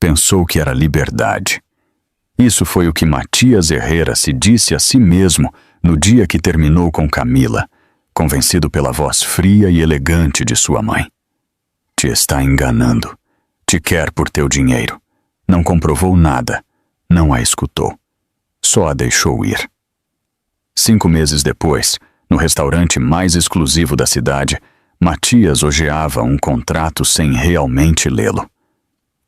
Pensou que era liberdade. Isso foi o que Matias Herrera se disse a si mesmo no dia que terminou com Camila, convencido pela voz fria e elegante de sua mãe. Te está enganando. Te quer por teu dinheiro. Não comprovou nada. Não a escutou. Só a deixou ir. 5 meses depois, no restaurante mais exclusivo da cidade, Matias hojeava um contrato sem realmente lê-lo.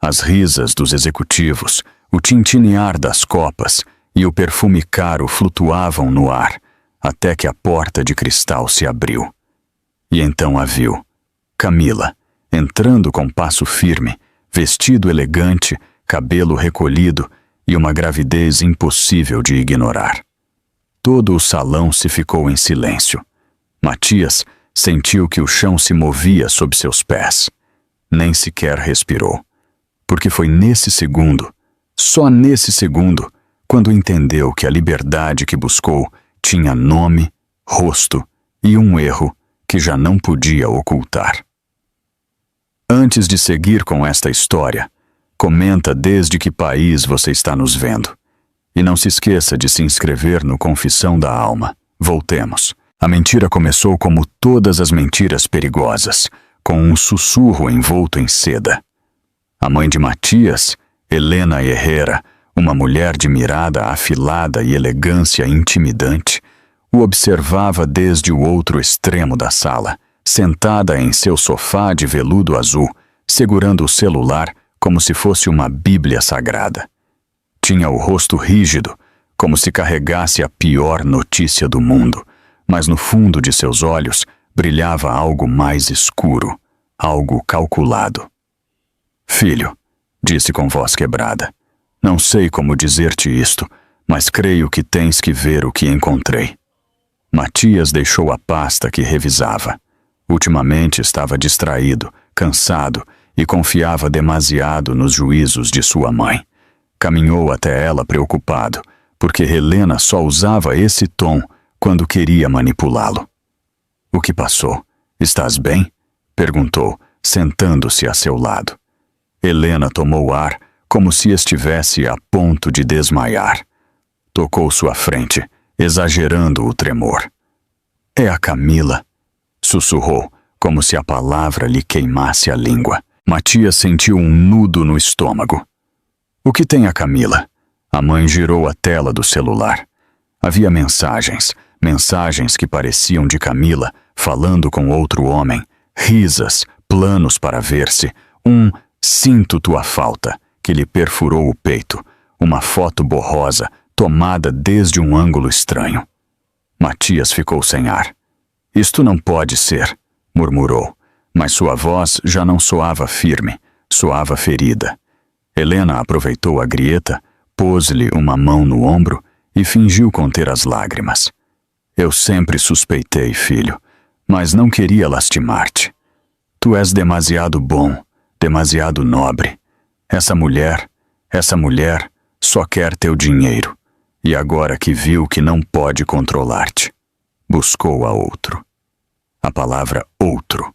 As risas dos executivos, o tintinear das copas e o perfume caro flutuavam no ar, até que a porta de cristal se abriu. E então a viu, Camila, entrando com passo firme, vestido elegante, cabelo recolhido e uma gravidez impossível de ignorar. Todo o salão se ficou em silêncio. Matias sentiu que o chão se movia sob seus pés. Nem sequer respirou. Porque foi nesse segundo, só nesse segundo, quando entendeu que a liberdade que buscou tinha nome, rosto e um erro que já não podia ocultar. Antes de seguir com esta história, comenta desde que país você está nos vendo. E não se esqueça de se inscrever no Confissão da Alma. Voltemos. A mentira começou como todas as mentiras perigosas, com um sussurro envolto em seda. A mãe de Matias, Helena Herrera, uma mulher de mirada afilada e elegância intimidante, o observava desde o outro extremo da sala, sentada em seu sofá de veludo azul, segurando o celular como se fosse uma bíblia sagrada. Tinha o rosto rígido, como se carregasse a pior notícia do mundo, mas no fundo de seus olhos brilhava algo mais escuro, algo calculado. Filho, disse com voz quebrada, não sei como dizer-te isto, mas creio que tens que ver o que encontrei. Matias deixou a pasta que revisava. Ultimamente estava distraído, cansado e confiava demasiado nos juízos de sua mãe. Caminhou até ela preocupado, porque Helena só usava esse tom quando queria manipulá-lo. O que passou? Estás bem? Perguntou, sentando-se a seu lado. Helena tomou ar como se estivesse a ponto de desmaiar. Tocou sua frente, exagerando o tremor. É a Camila, sussurrou, como se a palavra lhe queimasse a língua. Matias sentiu um nudo no estômago. O que tem a Camila? A mãe girou a tela do celular. Havia mensagens que pareciam de Camila, falando com outro homem, risas, planos para ver-se, sinto tua falta, que lhe perfurou o peito, uma foto borrosa, tomada desde um ângulo estranho. Matias ficou sem ar. Isto não pode ser, murmurou, mas sua voz já não soava firme, soava ferida. Helena aproveitou a grieta, pôs-lhe uma mão no ombro e fingiu conter as lágrimas. Eu sempre suspeitei, filho, mas não queria lastimar-te. Tu és demasiado bom, demasiado nobre. Essa mulher só quer teu dinheiro. E agora que viu que não pode controlar-te, buscou a outro. A palavra outro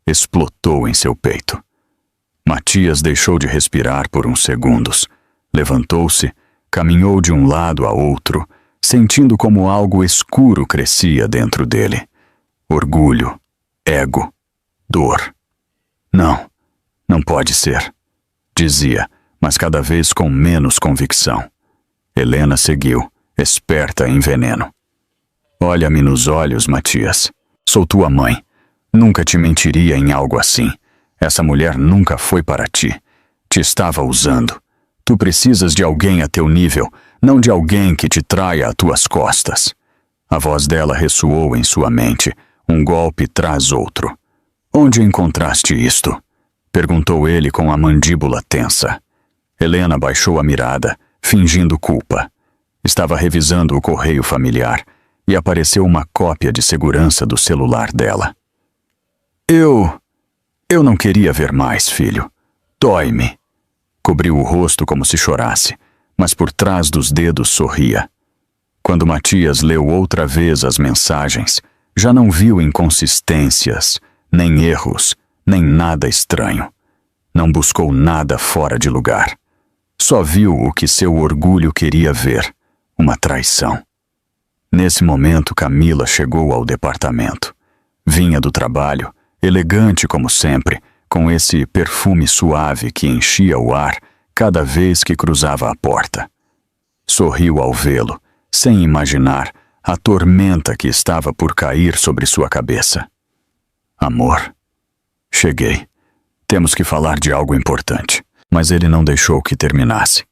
explotou em seu peito. Matias deixou de respirar por uns segundos. Levantou-se, caminhou de um lado a outro, sentindo como algo escuro crescia dentro dele. Orgulho, ego, dor. Não pode ser, dizia, mas cada vez com menos convicção. Helena seguiu, esperta em veneno. Olha-me nos olhos, Matias. Sou tua mãe. Nunca te mentiria em algo assim. Essa mulher nunca foi para ti. Te estava usando. Tu precisas de alguém a teu nível, não de alguém que te traia a tuas costas. A voz dela ressoou em sua mente, um golpe tras outro. Onde encontraste isto? Perguntou ele com a mandíbula tensa. Helena baixou a mirada, fingindo culpa. Estava revisando o correio familiar e apareceu uma cópia de segurança do celular dela. Eu não queria ver mais, filho. Dói-me. Cobriu o rosto como se chorasse, mas por trás dos dedos sorria. Quando Matias leu outra vez as mensagens, já não viu inconsistências, nem erros, nem nada estranho. Não buscou nada fora de lugar. Só viu o que seu orgulho queria ver, uma traição. Nesse momento, Camila chegou ao departamento. Vinha do trabalho, elegante como sempre, com esse perfume suave que enchia o ar cada vez que cruzava a porta. Sorriu ao vê-lo, sem imaginar a tormenta que estava por cair sobre sua cabeça. Amor, cheguei. Temos que falar de algo importante. Mas ele não deixou que terminasse.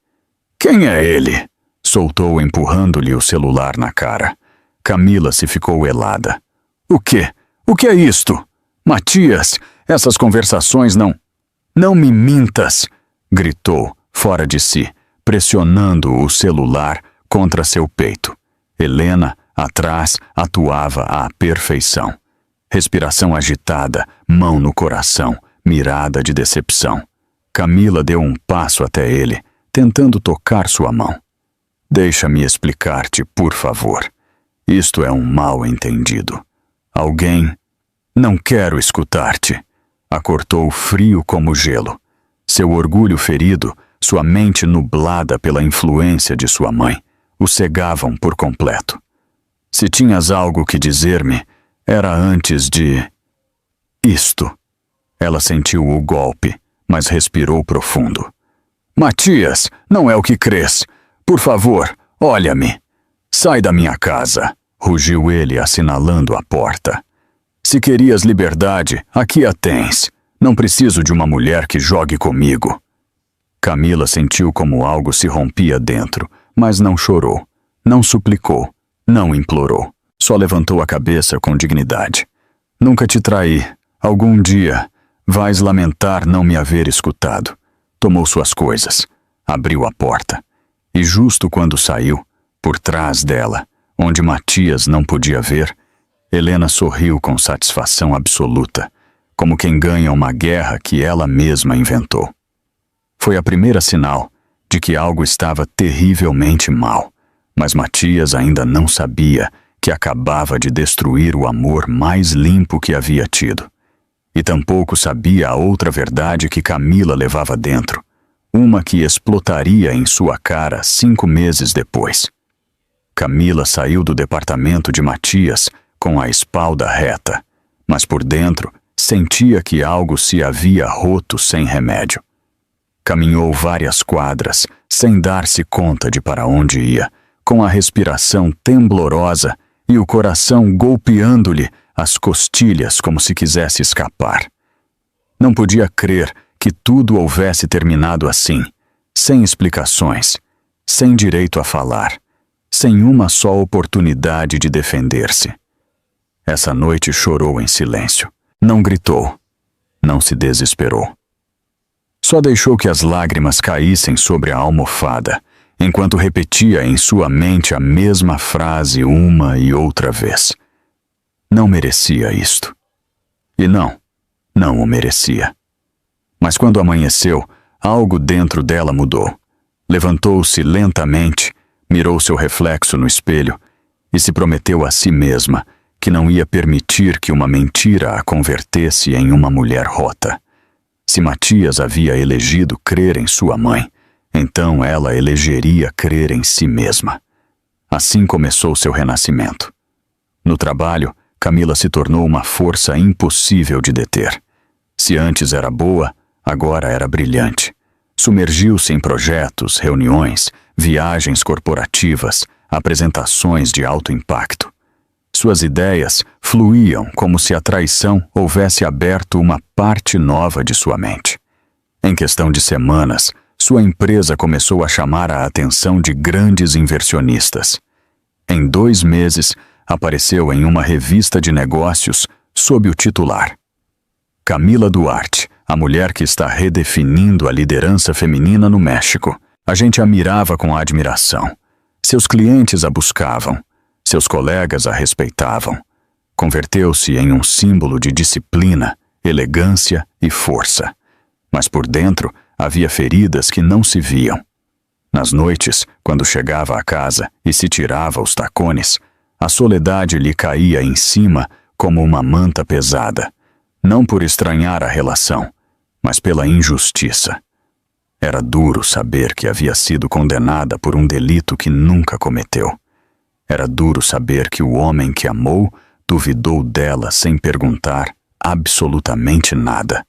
Quem é ele? Soltou, empurrando-lhe o celular na cara. Camila se ficou helada. O quê? O que é isto? Matias, essas conversações não... Não me mintas! Gritou, fora de si, pressionando o celular contra seu peito. Helena, atrás, atuava à perfeição. Respiração agitada, mão no coração, mirada de decepção. Camila deu um passo até ele, tentando tocar sua mão. Deixa-me explicar-te, por favor. Isto é um mal-entendido. Alguém... Não quero escutar-te. A cortou frio como gelo. Seu orgulho ferido, sua mente nublada pela influência de sua mãe, o cegavam por completo. Se tinhas algo que dizer-me, era antes de... Isto. Ela sentiu o golpe, mas respirou profundo. Matias, não é o que crês. Por favor, olha-me. Sai da minha casa, rugiu ele, assinalando a porta. Se querias liberdade, aqui a tens. Não preciso de uma mulher que jogue comigo. Camila sentiu como algo se rompia dentro, mas não chorou, não suplicou, não implorou. Só levantou a cabeça com dignidade. Nunca te traí. Algum dia vais lamentar não me haver escutado. Tomou suas coisas, abriu a porta. E justo quando saiu, por trás dela, onde Matias não podia ver, Helena sorriu com satisfação absoluta, como quem ganha uma guerra que ela mesma inventou. Foi a primeira sinal de que algo estava terrivelmente mal, mas Matias ainda não sabia que acabava de destruir o amor mais limpo que havia tido. E tampouco sabia a outra verdade que Camila levava dentro, uma que explotaria em sua cara 5 meses depois. Camila saiu do departamento de Matias com a espalda reta, mas por dentro sentia que algo se havia roto sem remédio. Caminhou várias quadras, sem dar-se conta de para onde ia, com a respiração temblorosa e o coração golpeando-lhe as costilhas como se quisesse escapar. Não podia crer que tudo houvesse terminado assim, sem explicações, sem direito a falar, sem uma só oportunidade de defender-se. Essa noite chorou em silêncio. Não gritou, não se desesperou. Só deixou que as lágrimas caíssem sobre a almofada, enquanto repetia em sua mente a mesma frase uma e outra vez. Não merecia isto. E não o merecia. Mas quando amanheceu, algo dentro dela mudou. Levantou-se lentamente, mirou seu reflexo no espelho e se prometeu a si mesma que não ia permitir que uma mentira a convertesse em uma mulher rota. Se Matias havia elegido crer em sua mãe, então ela elegeria crer em si mesma. Assim começou seu renascimento. No trabalho, Camila se tornou uma força impossível de deter. Se antes era boa, agora era brilhante. Sumergiu-se em projetos, reuniões, viagens corporativas, apresentações de alto impacto. Suas ideias fluíam como se a traição houvesse aberto uma parte nova de sua mente. Em questão de semanas, sua empresa começou a chamar a atenção de grandes inversionistas. Em 2 meses, apareceu em uma revista de negócios sob o titular: Camila Duarte, a mulher que está redefinindo a liderança feminina no México. A gente a mirava com admiração. Seus clientes a buscavam. Seus colegas a respeitavam. Converteu-se em um símbolo de disciplina, elegância e força. Mas por dentro havia feridas que não se viam. Nas noites, quando chegava à casa e se tirava os tacones, a soledade lhe caía em cima como uma manta pesada, não por estranhar a relação, mas pela injustiça. Era duro saber que havia sido condenada por um delito que nunca cometeu. Era duro saber que o homem que amou duvidou dela sem perguntar absolutamente nada.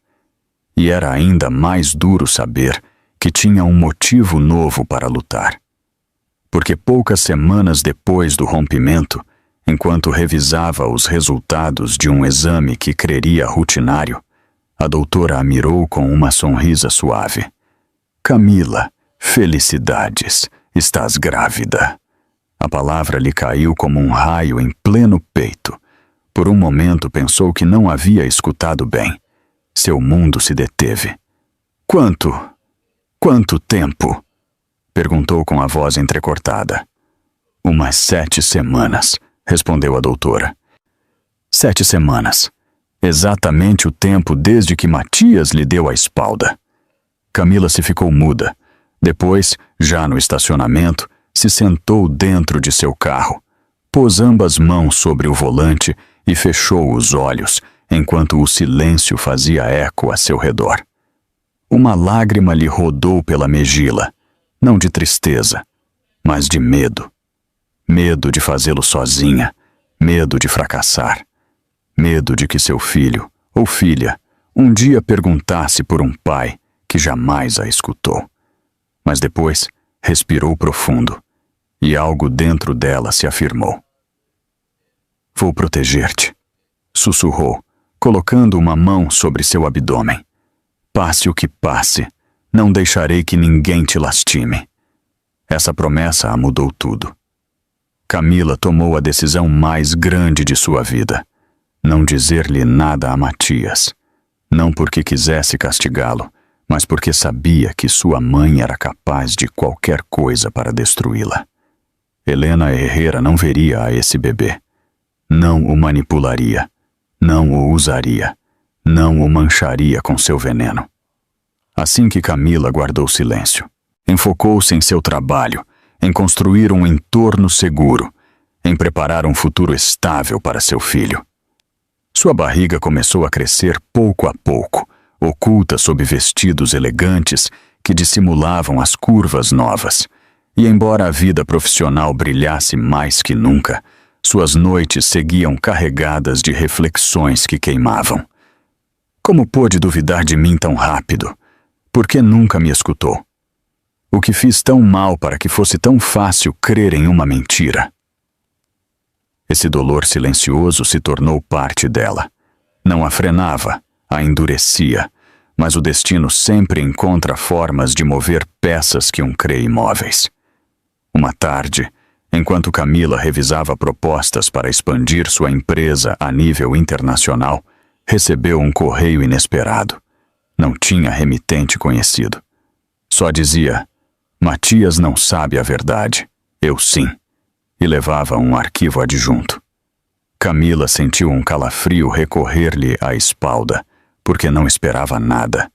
E era ainda mais duro saber que tinha um motivo novo para lutar. Porque poucas semanas depois do rompimento, enquanto revisava os resultados de um exame que creria rutinário, a doutora a mirou com uma sorrisa suave. Camila, felicidades, estás grávida. A palavra lhe caiu como um raio em pleno peito. Por um momento pensou que não havia escutado bem. Seu mundo se deteve. Quanto tempo? Perguntou com a voz entrecortada. Umas 7 semanas, respondeu a doutora. 7 semanas. Exatamente o tempo desde que Matias lhe deu a espalda. Camila se ficou muda. Depois, já no estacionamento, se sentou dentro de seu carro, pôs ambas mãos sobre o volante e fechou os olhos, enquanto o silêncio fazia eco a seu redor. Uma lágrima lhe rodou pela mejila, não de tristeza, mas de medo. Medo de fazê-lo sozinha, medo de fracassar, medo de que seu filho ou filha um dia perguntasse por um pai que jamais a escutou. Mas depois respirou profundo e algo dentro dela se afirmou. Vou proteger-te, sussurrou, colocando uma mão sobre seu abdômen. Passe o que passe, não deixarei que ninguém te lastime. Essa promessa a mudou tudo. Camila tomou a decisão mais grande de sua vida. Não dizer-lhe nada a Matias. Não porque quisesse castigá-lo, mas porque sabia que sua mãe era capaz de qualquer coisa para destruí-la. Helena Herrera não veria a esse bebê. Não o manipularia. Não o usaria. Não o mancharia com seu veneno. Assim que Camila guardou silêncio, enfocou-se em seu trabalho, em construir um entorno seguro, em preparar um futuro estável para seu filho. Sua barriga começou a crescer pouco a pouco, oculta sob vestidos elegantes que dissimulavam as curvas novas. E embora a vida profissional brilhasse mais que nunca, suas noites seguiam carregadas de reflexões que queimavam. Como pôde duvidar de mim tão rápido? Por que nunca me escutou? O que fiz tão mal para que fosse tão fácil crer em uma mentira? Esse dolor silencioso se tornou parte dela. Não a frenava, a endurecia, mas o destino sempre encontra formas de mover peças que crê imóveis. Uma tarde, enquanto Camila revisava propostas para expandir sua empresa a nível internacional, recebeu um correio inesperado. Não tinha remetente conhecido. Só dizia, Matias não sabe a verdade, eu sim, e levava um arquivo adjunto. Camila sentiu um calafrio recorrer-lhe à espalda, porque não esperava nada.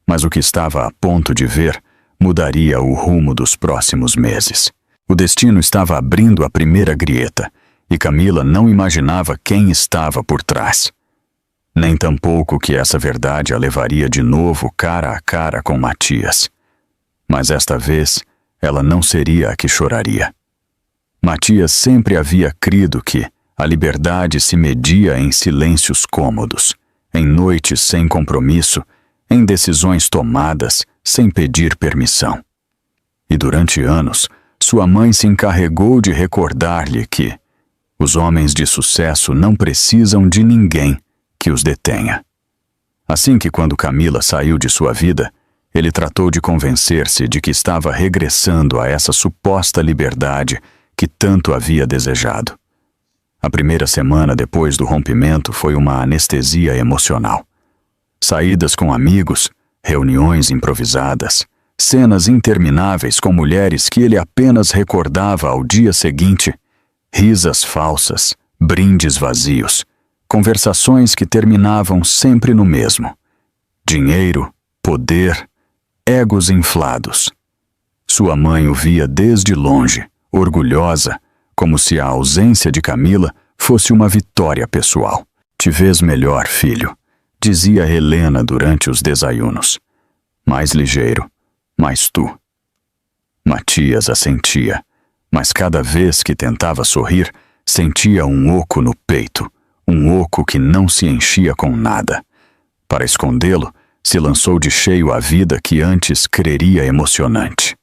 Mas o que estava a ponto de ver mudaria o rumo dos próximos meses. O destino estava abrindo a primeira grieta, e Camila não imaginava quem estava por trás. Nem tampouco que essa verdade a levaria de novo cara a cara com Matias. Mas esta vez, ela não seria a que choraria. Matias sempre havia crido que a liberdade se media em silêncios cômodos, em noites sem compromisso, em decisões tomadas sem pedir permissão. E durante anos, sua mãe se encarregou de recordar-lhe que os homens de sucesso não precisam de ninguém que os detenha. Assim que quando Camila saiu de sua vida, ele tratou de convencer-se de que estava regressando a essa suposta liberdade que tanto havia desejado. A primeira semana depois do rompimento foi uma anestesia emocional. Saídas com amigos, reuniões improvisadas, cenas intermináveis com mulheres que ele apenas recordava ao dia seguinte, risas falsas, brindes vazios, conversações que terminavam sempre no mesmo. Dinheiro, poder, egos inflados. Sua mãe o via desde longe, orgulhosa, como se a ausência de Camila fosse uma vitória pessoal. Te vês melhor, filho, dizia Helena durante os desayunos. Mais ligeiro, mais tu. Matias assentia, mas cada vez que tentava sorrir, sentia um oco no peito, um oco que não se enchia com nada. Para escondê-lo, se lançou de cheio à vida que antes creria emocionante.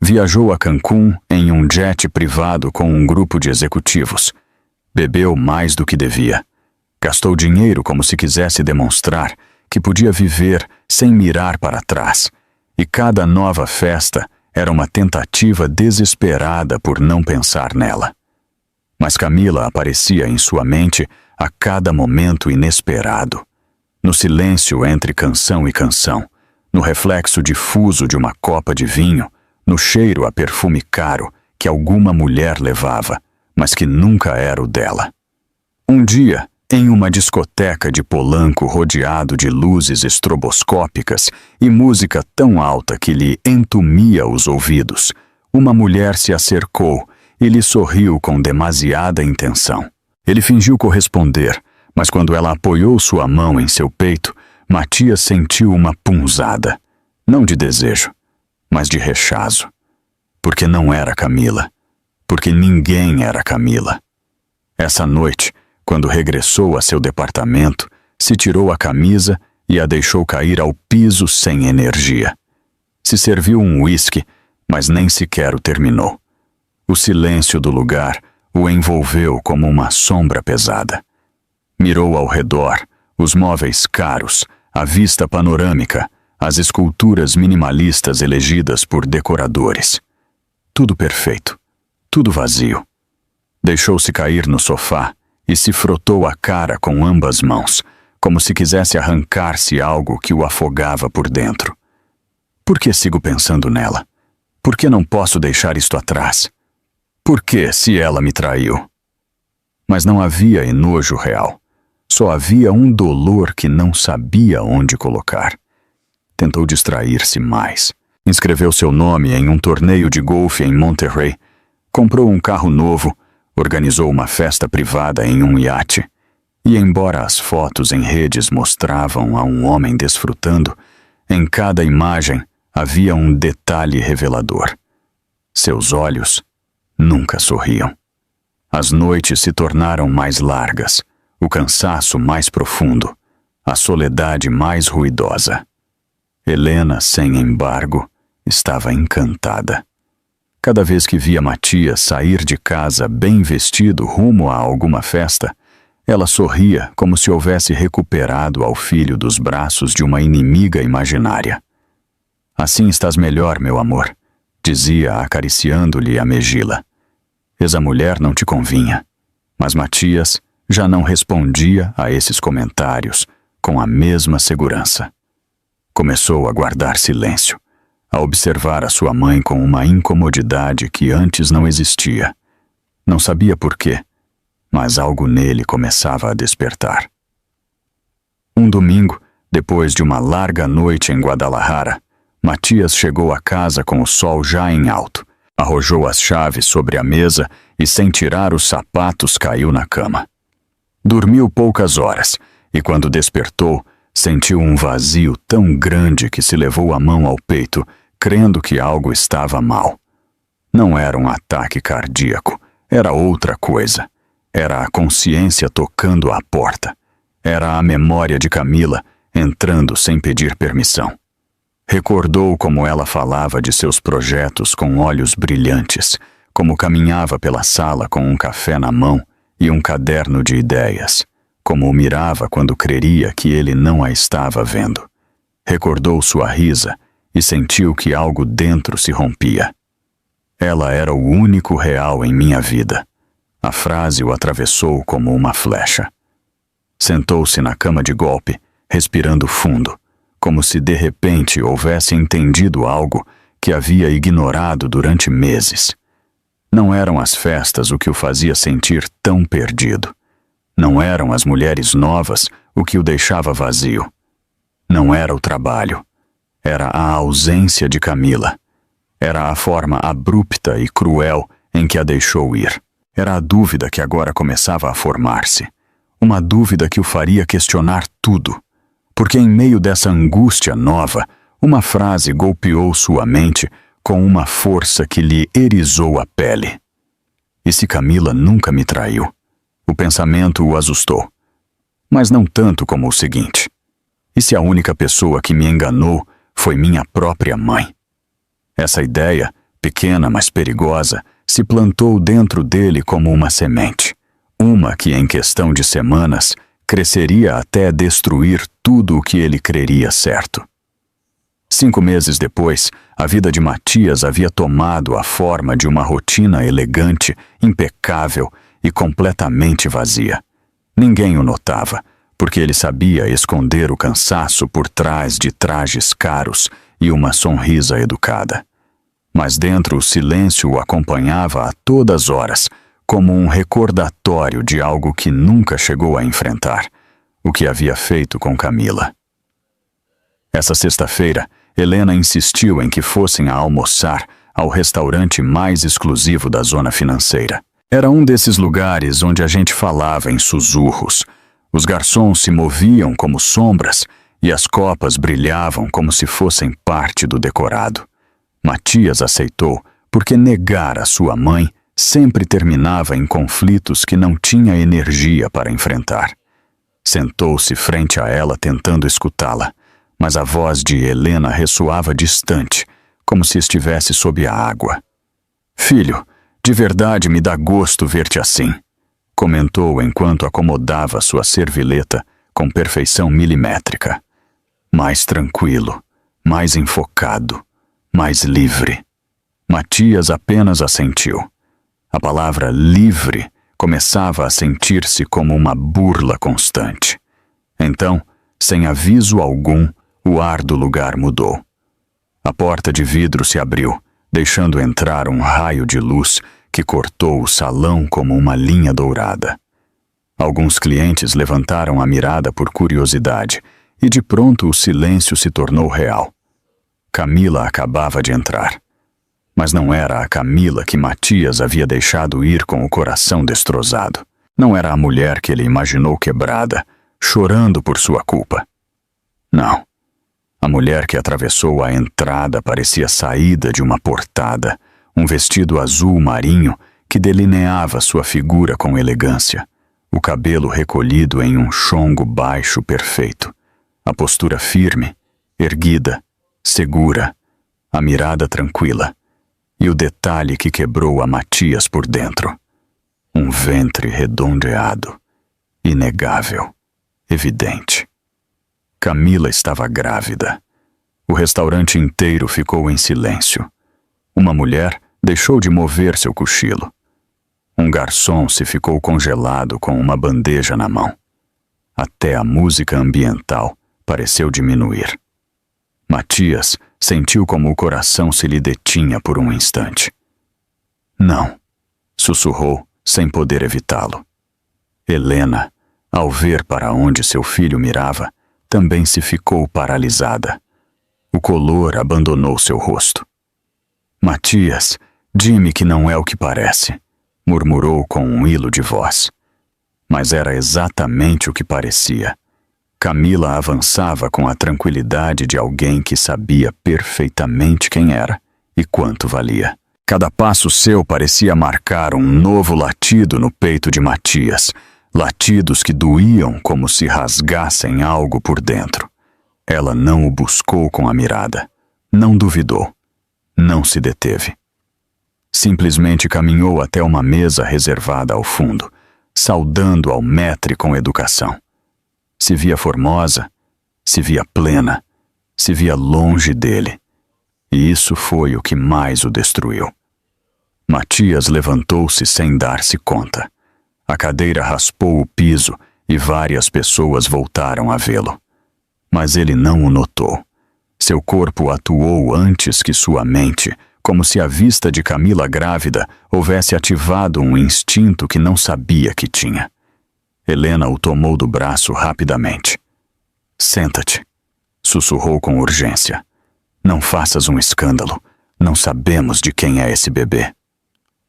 Viajou a Cancún em um jet privado com um grupo de executivos. Bebeu mais do que devia. Gastou dinheiro como se quisesse demonstrar que podia viver sem mirar para trás. E cada nova festa era uma tentativa desesperada por não pensar nela. Mas Camila aparecia em sua mente a cada momento inesperado. No silêncio entre canção e canção, no reflexo difuso de uma copa de vinho, no cheiro a perfume caro que alguma mulher levava, mas que nunca era o dela. Um dia, em uma discoteca de Polanco rodeado de luzes estroboscópicas e música tão alta que lhe entumia os ouvidos, uma mulher se acercou e lhe sorriu com demasiada intenção. Ele fingiu corresponder, mas quando ela apoiou sua mão em seu peito, Matias sentiu uma punzada, não de desejo, mas de rechazo. Porque não era Camila. Porque ninguém era Camila. Essa noite, quando regressou a seu departamento, se tirou a camisa e a deixou cair ao piso sem energia. Se serviu um uísque, mas nem sequer o terminou. O silêncio do lugar o envolveu como uma sombra pesada. Mirou ao redor, os móveis caros, a vista panorâmica, as esculturas minimalistas elegidas por decoradores. Tudo perfeito, tudo vazio. Deixou-se cair no sofá e se frotou a cara com ambas mãos, como se quisesse arrancar-se algo que o afogava por dentro. Por que sigo pensando nela? Por que não posso deixar isto atrás? Por que, se ela me traiu? Mas não havia enojo real. Só havia um dolor que não sabia onde colocar. Tentou distrair-se mais. Inscreveu seu nome em um torneio de golfe em Monterrey. Comprou um carro novo. Organizou uma festa privada em um iate. E embora as fotos em redes mostravam a um homem desfrutando, em cada imagem havia um detalhe revelador. Seus olhos nunca sorriam. As noites se tornaram mais largas, o cansaço mais profundo, a soledade mais ruidosa. Helena, sem embargo, estava encantada. Cada vez que via Matias sair de casa bem vestido rumo a alguma festa, ela sorria como se houvesse recuperado ao filho dos braços de uma inimiga imaginária. Assim estás melhor, meu amor, dizia acariciando-lhe a mejila. Essa mulher não te convinha. Mas Matias já não respondia a esses comentários com a mesma segurança. Começou a guardar silêncio, a observar a sua mãe com uma incomodidade que antes não existia. Não sabia por quê, mas algo nele começava a despertar. Um domingo, depois de uma larga noite em Guadalajara, Matias chegou a casa com o sol já em alto, arrojou as chaves sobre a mesa e, sem tirar os sapatos, caiu na cama. Dormiu poucas horas e, quando despertou, sentiu um vazio tão grande que se levou a mão ao peito, crendo que algo estava mal. Não era um ataque cardíaco, era outra coisa. Era a consciência tocando à porta. Era a memória de Camila entrando sem pedir permissão. Recordou como ela falava de seus projetos com olhos brilhantes, como caminhava pela sala com um café na mão e um caderno de ideias, como o mirava quando creria que ele não a estava vendo. Recordou sua risa e sentiu que algo dentro se rompia. Ela era o único real em minha vida. A frase o atravessou como uma flecha. Sentou-se na cama de golpe, respirando fundo, como se de repente houvesse entendido algo que havia ignorado durante meses. Não eram as festas o que o fazia sentir tão perdido. Não eram as mulheres novas o que o deixava vazio. Não era o trabalho. Era a ausência de Camila. Era a forma abrupta e cruel em que a deixou ir. Era a dúvida que agora começava a formar-se. Uma dúvida que o faria questionar tudo. Porque em meio dessa angústia nova, uma frase golpeou sua mente com uma força que lhe erizou a pele. E se Camila nunca me traiu? O pensamento o assustou. Mas não tanto como o seguinte: e se a única pessoa que me enganou foi minha própria mãe? Essa ideia, pequena mas perigosa, se plantou dentro dele como uma semente. Uma que, em questão de semanas, cresceria até destruir tudo o que ele creria certo. 5 meses depois, a vida de Matias havia tomado a forma de uma rotina elegante, impecável e completamente vazia. Ninguém o notava, porque ele sabia esconder o cansaço por trás de trajes caros e uma sonrisa educada. Mas dentro o silêncio o acompanhava a todas horas, como um recordatório de algo que nunca chegou a enfrentar, o que havia feito com Camila. Essa sexta-feira, Helena insistiu em que fossem a almoçar ao restaurante mais exclusivo da zona financeira. Era um desses lugares onde a gente falava em sussurros. Os garçons se moviam como sombras e as copas brilhavam como se fossem parte do decorado. Matias aceitou porque negar a sua mãe sempre terminava em conflitos que não tinha energia para enfrentar. Sentou-se frente a ela tentando escutá-la, mas a voz de Helena ressoava distante, como se estivesse sob a água. "Filho, de verdade me dá gosto ver-te assim", comentou enquanto acomodava sua servileta com perfeição milimétrica. Mais tranquilo, mais enfocado, mais livre. Matias apenas assentiu. A palavra livre começava a sentir-se como uma burla constante. Então, sem aviso algum, o ar do lugar mudou. A porta de vidro se abriu, deixando entrar um raio de luz que cortou o salão como uma linha dourada. Alguns clientes levantaram a mirada por curiosidade, e de pronto o silêncio se tornou real. Camila acabava de entrar. Mas não era a Camila que Matias havia deixado ir com o coração destroçado. Não era a mulher que ele imaginou quebrada, chorando por sua culpa. Não. A mulher que atravessou a entrada parecia saída de uma portada, um vestido azul marinho que delineava sua figura com elegância, o cabelo recolhido em um chongo baixo perfeito, a postura firme, erguida, segura, a mirada tranquila. E o detalhe que quebrou a Matias por dentro. Um ventre redondeado, inegável, evidente. Camila estava grávida. O restaurante inteiro ficou em silêncio. Uma mulher deixou de mover seu cochilo. Um garçom se ficou congelado com uma bandeja na mão. Até a música ambiental pareceu diminuir. Matias sentiu como o coração se lhe detinha por um instante. "Não", sussurrou, sem poder evitá-lo. Helena, ao ver para onde seu filho mirava, também se ficou paralisada. O color abandonou seu rosto. "Matias, diz-me que não é o que parece", murmurou com um hilo de voz. Mas era exatamente o que parecia. Camila avançava com a tranquilidade de alguém que sabia perfeitamente quem era e quanto valia. Cada passo seu parecia marcar um novo latido no peito de Matias, latidos que doíam como se rasgassem algo por dentro. Ela não o buscou com a mirada, não duvidou, não se deteve. Simplesmente caminhou até uma mesa reservada ao fundo, saudando ao maître com educação. Se via formosa, se via plena, se via longe dele. E isso foi o que mais o destruiu. Matias levantou-se sem dar-se conta. A cadeira raspou o piso e várias pessoas voltaram a vê-lo. Mas ele não o notou. Seu corpo atuou antes que sua mente, como se a vista de Camila grávida houvesse ativado um instinto que não sabia que tinha. Helena o tomou do braço rapidamente. "Senta-te", sussurrou com urgência. "Não faças um escândalo. Não sabemos de quem é esse bebê."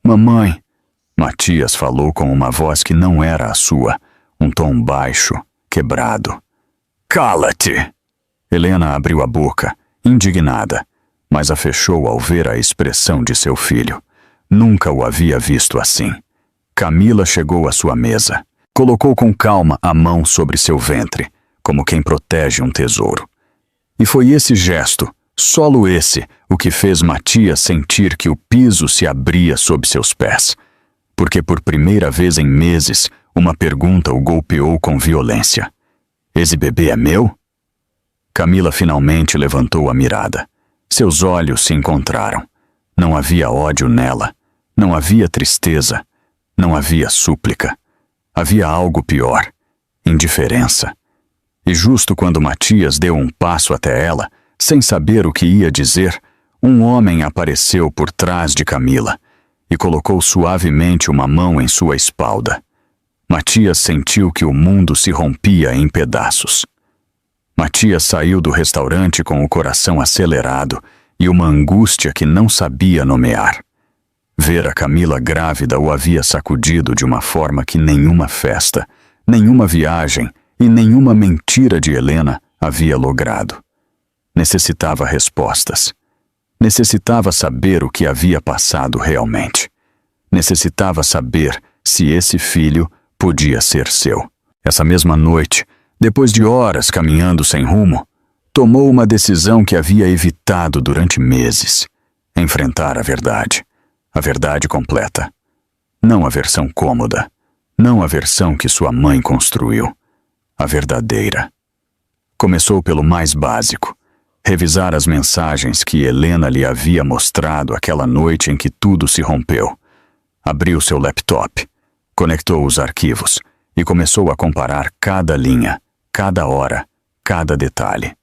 "Mamãe", Matias falou com uma voz que não era a sua, um tom baixo, quebrado. "Cala-te!" Helena abriu a boca indignada, mas a fechou ao ver a expressão de seu filho. Nunca o havia visto assim. Camila chegou à sua mesa. Colocou com calma a mão sobre seu ventre, como quem protege um tesouro. E foi esse gesto, solo esse, o que fez Matias sentir que o piso se abria sob seus pés. Porque por primeira vez em meses, uma pergunta o golpeou com violência. Esse bebê é meu? Camila finalmente levantou a mirada. Seus olhos se encontraram. Não havia ódio nela. Não havia tristeza. Não havia súplica. Havia algo pior. Indiferença. E justo quando Matias deu um passo até ela, sem saber o que ia dizer, um homem apareceu por trás de Camila e colocou suavemente uma mão em sua espalda. Matias sentiu que o mundo se rompia em pedaços. Matias saiu do restaurante com o coração acelerado e uma angústia que não sabia nomear. Ver a Camila grávida o havia sacudido de uma forma que nenhuma festa, nenhuma viagem e nenhuma mentira de Helena havia logrado. Necessitava respostas. Necessitava saber o que havia passado realmente. Necessitava saber se esse filho podia ser seu. Essa mesma noite, depois de horas caminhando sem rumo, tomou uma decisão que havia evitado durante meses: enfrentar a verdade completa. Não a versão cômoda, não a versão que sua mãe construiu, a verdadeira. Começou pelo mais básico: revisar as mensagens que Helena lhe havia mostrado aquela noite em que tudo se rompeu. Abriu seu laptop, conectou os arquivos e começou a comparar cada linha, cada hora, cada detalhe.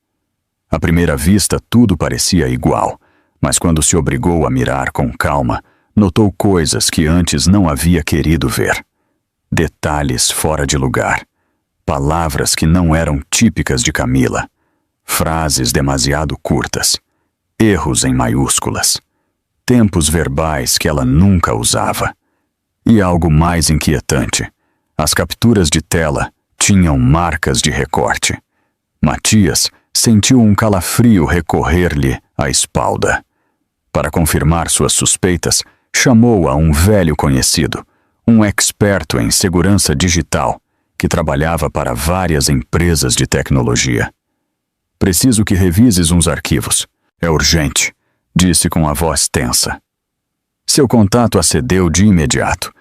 À primeira vista, tudo parecia igual, mas quando se obrigou a mirar com calma, notou coisas que antes não havia querido ver. Detalhes fora de lugar, palavras que não eram típicas de Camila, frases demasiado curtas, erros em maiúsculas, tempos verbais que ela nunca usava. E algo mais inquietante: as capturas de tela tinham marcas de recorte. Matias sentiu um calafrio recorrer-lhe à espalda. Para confirmar suas suspeitas, chamou a um velho conhecido, um experto em segurança digital, que trabalhava para várias empresas de tecnologia. Preciso que revises uns arquivos. É urgente, disse com a voz tensa. Seu contato acedeu de imediato.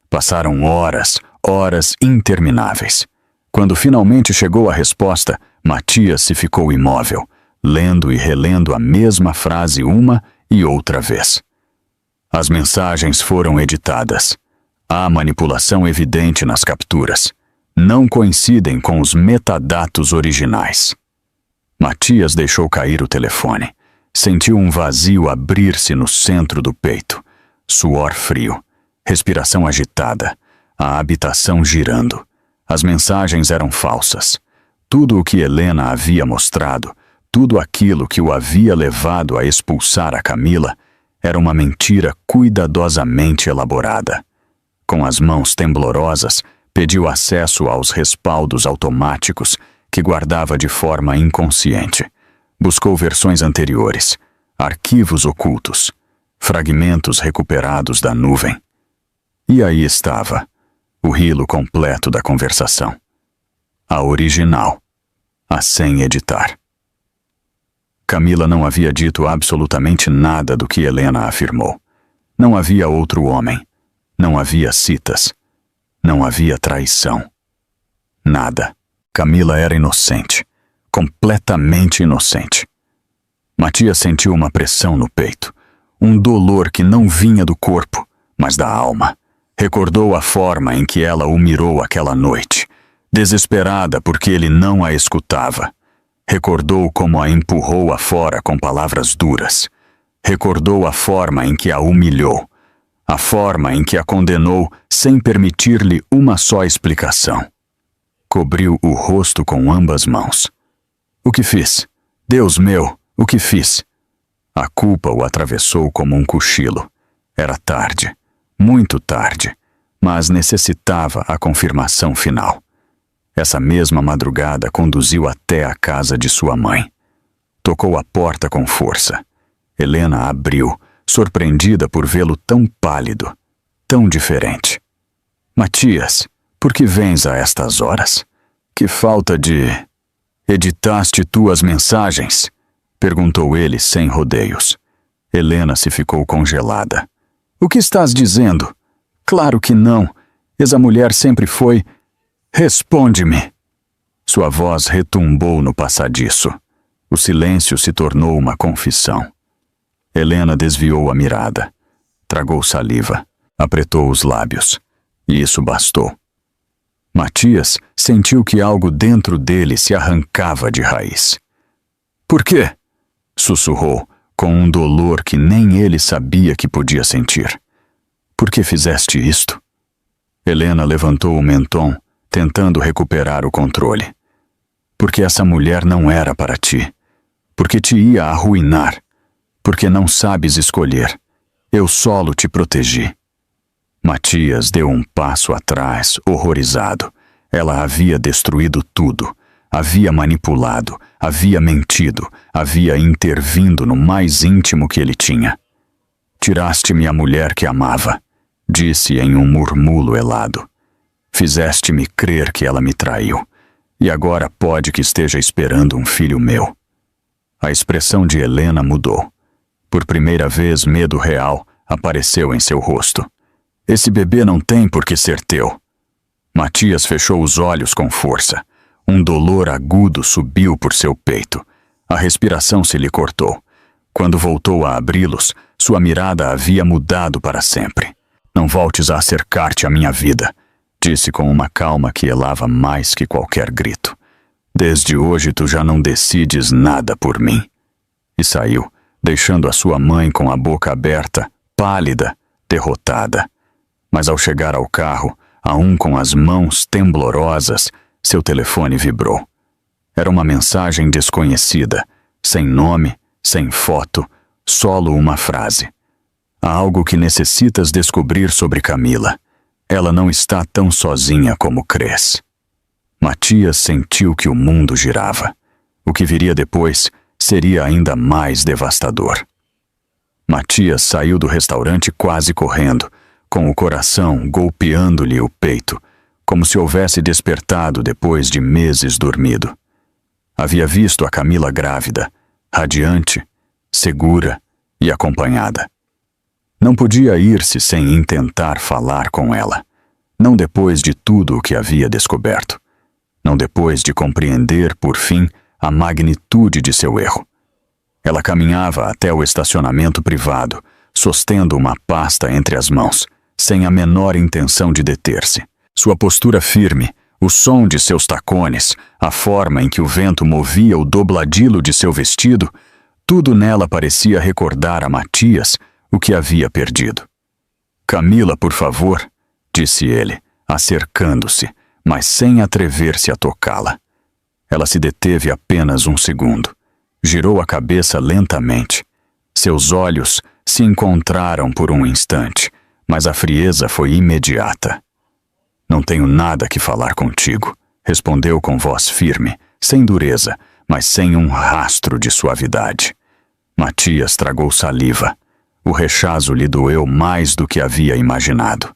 Passaram horas intermináveis. Quando finalmente chegou a resposta, Matias se ficou imóvel, lendo e relendo a mesma frase uma e outra vez. As mensagens foram editadas. Há manipulação evidente nas capturas. Não coincidem com os metadados originais. Matias deixou cair o telefone. Sentiu um vazio abrir-se no centro do peito. Suor frio. Respiração agitada. A habitação girando. As mensagens eram falsas. Tudo o que Helena havia mostrado, tudo aquilo que o havia levado a expulsar a Camila, era uma mentira cuidadosamente elaborada. Com as mãos temblorosas, pediu acesso aos respaldos automáticos que guardava de forma inconsciente. Buscou versões anteriores, arquivos ocultos, fragmentos recuperados da nuvem. E aí estava, o rilo completo da conversação. A original, a sem editar. Camila não havia dito absolutamente nada do que Helena afirmou. Não havia outro homem. Não havia citas. Não havia traição. Nada. Camila era inocente. Completamente inocente. Matias sentiu uma pressão no peito. Um dolor que não vinha do corpo, mas da alma. Recordou a forma em que ela o mirou aquela noite, desesperada porque ele não a escutava. Recordou como a empurrou afora com palavras duras. Recordou a forma em que a humilhou. A forma em que a condenou sem permitir-lhe uma só explicação. Cobriu o rosto com ambas mãos. O que fiz? Deus meu, o que fiz? A culpa o atravessou como um cochilo. Era tarde, muito tarde, mas necessitava a confirmação final. Essa mesma madrugada conduziu até a casa de sua mãe. Tocou a porta com força. Helena abriu, surpreendida por vê-lo tão pálido, tão diferente. Matias, por que vens a estas horas? Que falta de... Editaste tuas mensagens? Perguntou ele sem rodeios. Helena se ficou congelada. O que estás dizendo? Claro que não. Essa mulher sempre foi... Responde-me. Sua voz retumbou no passadiço. O silêncio se tornou uma confissão. Helena desviou a mirada. Tragou saliva. Apertou os lábios. E isso bastou. Matias sentiu que algo dentro dele se arrancava de raiz. Por quê? Sussurrou, com um dolor que nem ele sabia que podia sentir. Por que fizeste isto? Helena levantou o mentón, tentando recuperar o controle. Porque essa mulher não era para ti. Porque te ia arruinar. Porque não sabes escolher. Eu solo te protegi. Matias deu um passo atrás, horrorizado. Ela havia destruído tudo. Havia manipulado, havia mentido, havia intervindo no mais íntimo que ele tinha. Tiraste-me a mulher que amava, disse em um murmúrio helado. Fizeste-me crer que ela me traiu, e agora pode que esteja esperando um filho meu. A expressão de Helena mudou. Por primeira vez, medo real apareceu em seu rosto. Esse bebê não tem por que ser teu. Matias fechou os olhos com força. Um dolor agudo subiu por seu peito. A respiração se lhe cortou. Quando voltou a abri-los, sua mirada havia mudado para sempre. Não voltes a acercar-te à minha vida, disse com uma calma que elava mais que qualquer grito. Desde hoje tu já não decides nada por mim. E saiu, deixando a sua mãe com a boca aberta, pálida, derrotada. Mas ao chegar ao carro, com as mãos temblorosas, seu telefone vibrou. Era uma mensagem desconhecida, sem nome, sem foto, solo uma frase. Há algo que necessitas descobrir sobre Camila. Ela não está tão sozinha como crês. Matias sentiu que o mundo girava. O que viria depois seria ainda mais devastador. Matias saiu do restaurante quase correndo, com o coração golpeando-lhe o peito, como se houvesse despertado depois de meses dormido. Havia visto a Camila grávida, radiante, segura e acompanhada. Não podia ir-se sem intentar falar com ela. Não depois de tudo o que havia descoberto. Não depois de compreender, por fim, a magnitude de seu erro. Ela caminhava até o estacionamento privado, sostendo uma pasta entre as mãos, sem a menor intenção de deter-se. Sua postura firme, o som de seus tacones, a forma em que o vento movia o dobladilo de seu vestido, tudo nela parecia recordar a Matias o que havia perdido. Camila, por favor, disse ele, acercando-se, mas sem atrever-se a tocá-la. Ela se deteve apenas um segundo. Girou a cabeça lentamente. Seus olhos se encontraram por um instante, mas a frieza foi imediata. Não tenho nada que falar contigo, respondeu com voz firme, sem dureza, mas sem um rastro de suavidade. Matias tragou saliva. O rechazo lhe doeu mais do que havia imaginado.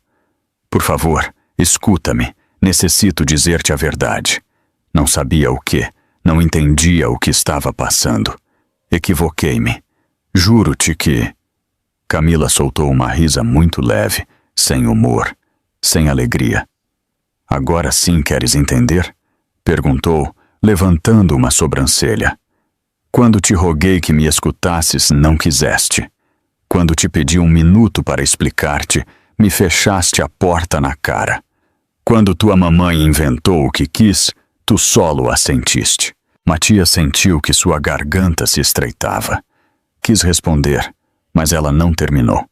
Por favor, escuta-me. Necessito dizer-te a verdade. Não sabia o que, não entendia o que estava passando. Equivoquei-me. Juro-te que... Camila soltou uma risa muito leve, sem humor, sem alegria. Agora sim queres entender? Perguntou, levantando uma sobrancelha. Quando te roguei que me escutasses, não quiseste. Quando te pedi um minuto para explicar-te, me fechaste a porta na cara. Quando tua mamãe inventou o que quis, tu solo assentiste. Matias sentiu que sua garganta se estreitava. Quis responder, mas ela não terminou.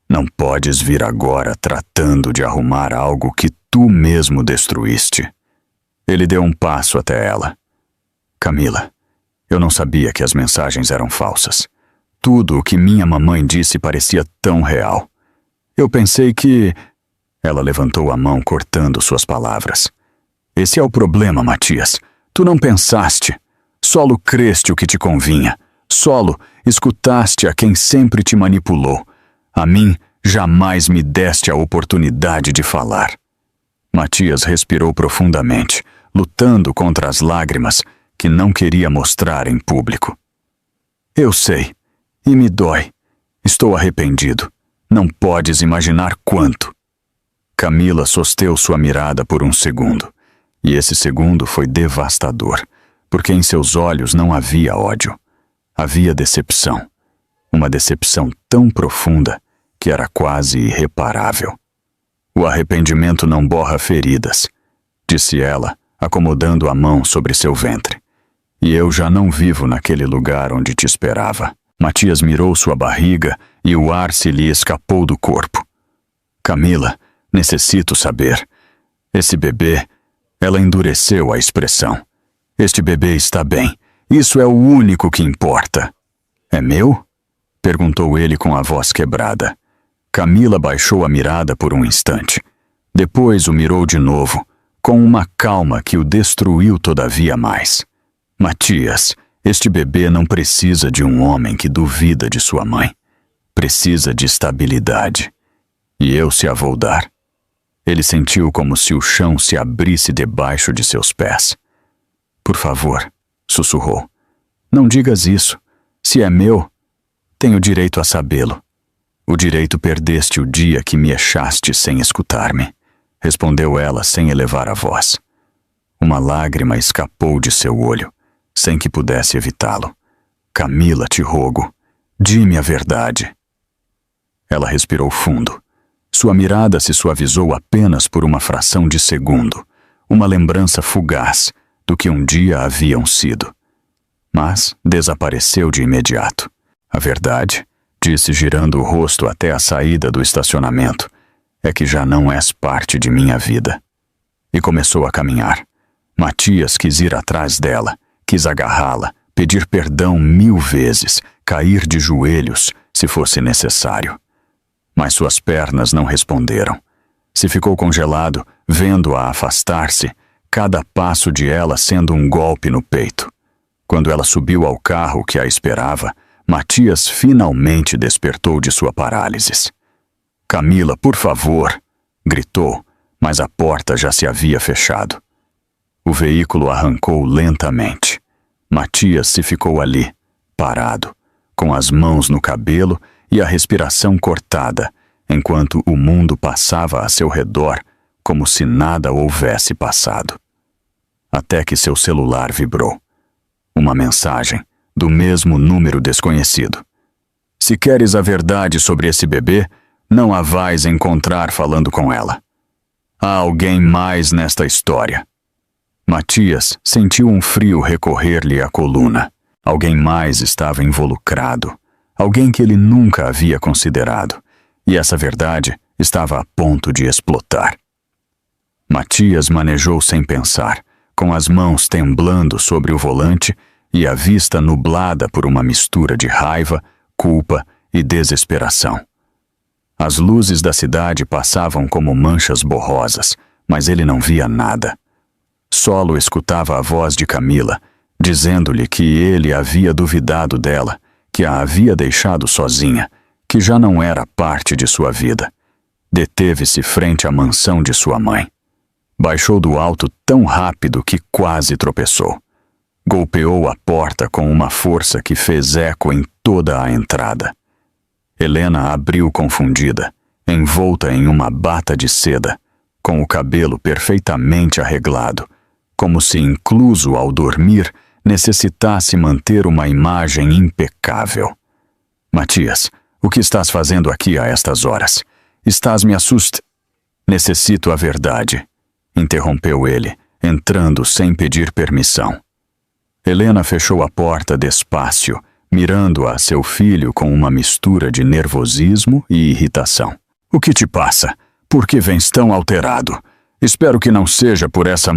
Não podes vir agora tratando de arrumar algo que tu mesmo destruíste. Ele deu um passo até ela. Camila, eu não sabia que as mensagens eram falsas. Tudo o que minha mamãe disse parecia tão real. Eu pensei que... Ela levantou a mão cortando suas palavras. Esse é o problema, Matias. Tu não pensaste. Solo creste o que te convinha. Solo escutaste a quem sempre te manipulou. A mim jamais me deste a oportunidade de falar. Matias respirou profundamente, lutando contra as lágrimas que não queria mostrar em público. Eu sei, e me dói. Estou arrependido. Não podes imaginar quanto. Camila sosteu sua mirada por um segundo, e esse segundo foi devastador, porque em seus olhos não havia ódio. Havia decepção. Uma decepção tão profunda que era quase irreparável. O arrependimento não borra feridas, disse ela, acomodando a mão sobre seu ventre. E eu já não vivo naquele lugar onde te esperava. Matias mirou sua barriga e o ar se lhe escapou do corpo. Camila, necessito saber. Esse bebê... Ela endureceu a expressão. Este bebê está bem. Isso é o único que importa. É meu? Perguntou ele com a voz quebrada. Camila baixou a mirada por um instante. Depois o mirou de novo, com uma calma que o destruiu todavia mais. Matias, este bebê não precisa de um homem que duvida de sua mãe. Precisa de estabilidade. E eu se a vou dar. Ele sentiu como se o chão se abrisse debaixo de seus pés. Por favor, sussurrou. Não digas isso. Se é meu, tenho direito a sabê-lo. O direito perdeste o dia que me echaste sem escutar-me, respondeu ela sem elevar a voz. Uma lágrima escapou de seu olho, sem que pudesse evitá-lo. Camila, te rogo, di-me a verdade. Ela respirou fundo. Sua mirada se suavizou apenas por uma fração de segundo, uma lembrança fugaz do que um dia haviam sido. Mas desapareceu de imediato. A verdade, disse girando o rosto até a saída do estacionamento, é que já não és parte de minha vida. E começou a caminhar. Matias quis ir atrás dela, quis agarrá-la, pedir perdão 1000 vezes, cair de joelhos, se fosse necessário. Mas suas pernas não responderam. Se ficou congelado, vendo-a afastar-se, cada passo de ela sendo um golpe no peito. Quando ela subiu ao carro que a esperava, Matias finalmente despertou de sua parálise. Camila, por favor, gritou, mas a porta já se havia fechado. O veículo arrancou lentamente. Matias se ficou ali, parado, com as mãos no cabelo e a respiração cortada, enquanto o mundo passava a seu redor como se nada houvesse passado. Até que seu celular vibrou. Uma mensagem, do mesmo número desconhecido. Se queres a verdade sobre esse bebê, não a vais encontrar falando com ela. Há alguém mais nesta história. Matias sentiu um frio recorrer-lhe à coluna. Alguém mais estava involucrado. Alguém que ele nunca havia considerado. E essa verdade estava a ponto de explotar. Matias manejou sem pensar, com as mãos temblando sobre o volante e a vista nublada por uma mistura de raiva, culpa e desesperação. As luzes da cidade passavam como manchas borrosas, mas ele não via nada. Solo escutava a voz de Camila, dizendo-lhe que ele havia duvidado dela, que a havia deixado sozinha, que já não era parte de sua vida. Deteve-se frente à mansão de sua mãe. Baixou do alto tão rápido que quase tropeçou. Golpeou a porta com uma força que fez eco em toda a entrada. Helena abriu confundida, envolta em uma bata de seda, com o cabelo perfeitamente arreglado, como se, incluso ao dormir, necessitasse manter uma imagem impecável. Matias, o que estás fazendo aqui a estas horas? Estás me assustando. Necessito a verdade, interrompeu ele, entrando sem pedir permissão. Helena fechou a porta despacio, mirando a seu filho com uma mistura de nervosismo e irritação. O que te passa? Por que vens tão alterado? Espero que não seja por essa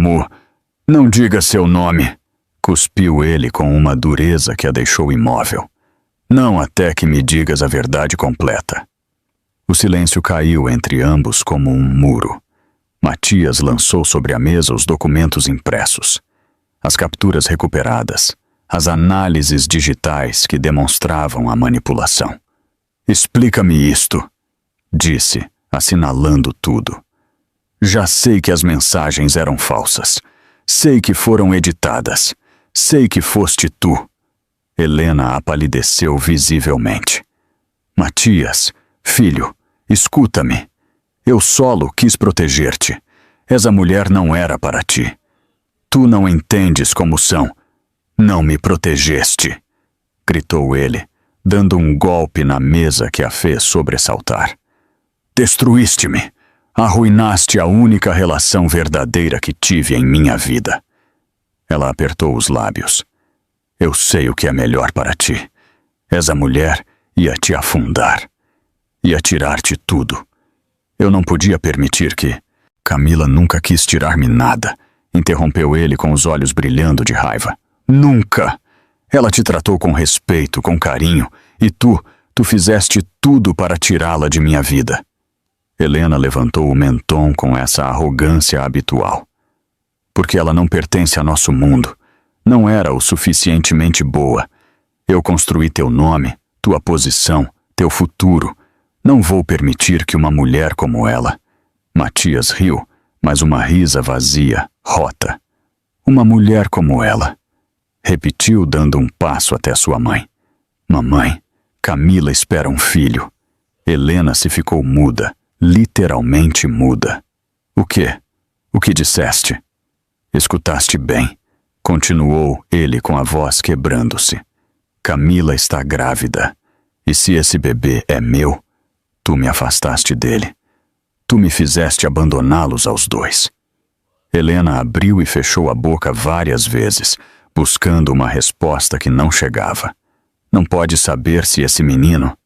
Não diga seu nome, cuspiu ele com uma dureza que a deixou imóvel. Não até que me digas a verdade completa. O silêncio caiu entre ambos como um muro. Matias lançou sobre a mesa os documentos impressos. As capturas recuperadas, as análises digitais que demonstravam a manipulação. Explica-me isto, disse, assinalando tudo. Já sei que as mensagens eram falsas. Sei que foram editadas. Sei que foste tu. Helena apalideceu visivelmente. Matias, filho, escuta-me. Eu solo quis proteger-te. Essa mulher não era para ti. Tu não entendes como são. Não me protegeste, gritou ele, dando um golpe na mesa que a fez sobressaltar. Destruíste-me. Arruinaste a única relação verdadeira que tive em minha vida. Ela apertou os lábios. Eu sei o que é melhor para ti. Essa mulher ia te afundar. Ia tirar-te tudo. Eu não podia permitir que... Camila nunca quis tirar-me nada, interrompeu ele com os olhos brilhando de raiva. Nunca! Ela te tratou com respeito, com carinho, e tu fizeste tudo para tirá-la de minha vida. Helena levantou o mentão com essa arrogância habitual. Porque ela não pertence a nosso mundo. Não era o suficientemente boa. Eu construí teu nome, tua posição, teu futuro. Não vou permitir que uma mulher como ela... Matias riu, mas uma risa vazia, rota. Uma mulher como ela. Repetiu dando um passo até sua mãe. Mamãe, Camila espera um filho. Helena se ficou muda, literalmente muda. O quê? O que disseste? Escutaste bem, continuou ele com a voz quebrando-se. Camila está grávida, e se esse bebê é meu, tu me afastaste dele. Tu me fizeste abandoná-los aos dois. Helena abriu e fechou a boca várias vezes, buscando uma resposta que não chegava. Não pode saber se esse menino...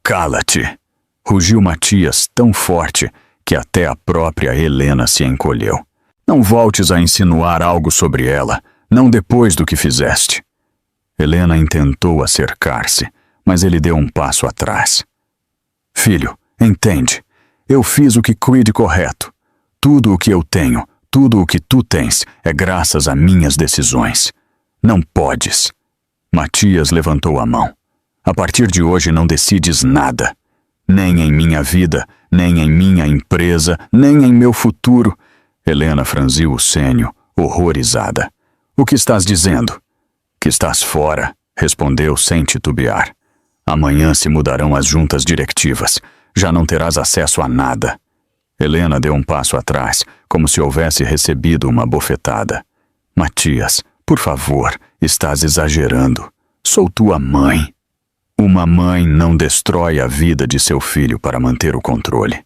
Cala-te! Rugiu Matias tão forte que até a própria Helena se encolheu. Não voltes a insinuar algo sobre ela, não depois do que fizeste. Helena intentou acercar-se, mas ele deu um passo atrás. Filho, entende. Eu fiz o que crui de correto. Tudo o que eu tenho, tudo o que tu tens, é graças a minhas decisões. Não podes. Matias levantou a mão. A partir de hoje não decides nada. Nem em minha vida, nem em minha empresa, nem em meu futuro. Helena franziu o senho, horrorizada. O que estás dizendo? Que estás fora, respondeu sem titubear. Amanhã se mudarão as juntas directivas. Já não terás acesso a nada. Helena deu um passo atrás, como se houvesse recebido uma bofetada. Matias, por favor, estás exagerando. Sou tua mãe. Uma mãe não destrói a vida de seu filho para manter o controle,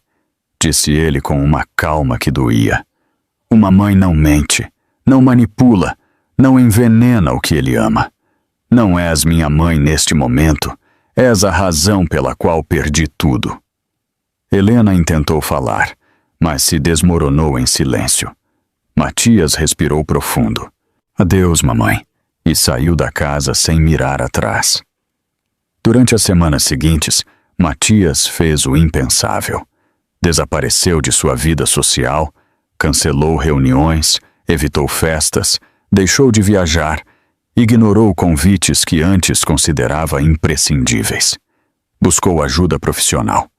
disse ele com uma calma que doía. Uma mãe não mente, não manipula, não envenena o que ele ama. Não és minha mãe neste momento. És a razão pela qual perdi tudo. Helena intentou falar, mas se desmoronou em silêncio. Matias respirou profundo. Adeus, mamãe, e saiu da casa sem mirar atrás. Durante as semanas seguintes, Matias fez o impensável. Desapareceu de sua vida social, cancelou reuniões, evitou festas, deixou de viajar, ignorou convites que antes considerava imprescindíveis. Buscou ajuda profissional.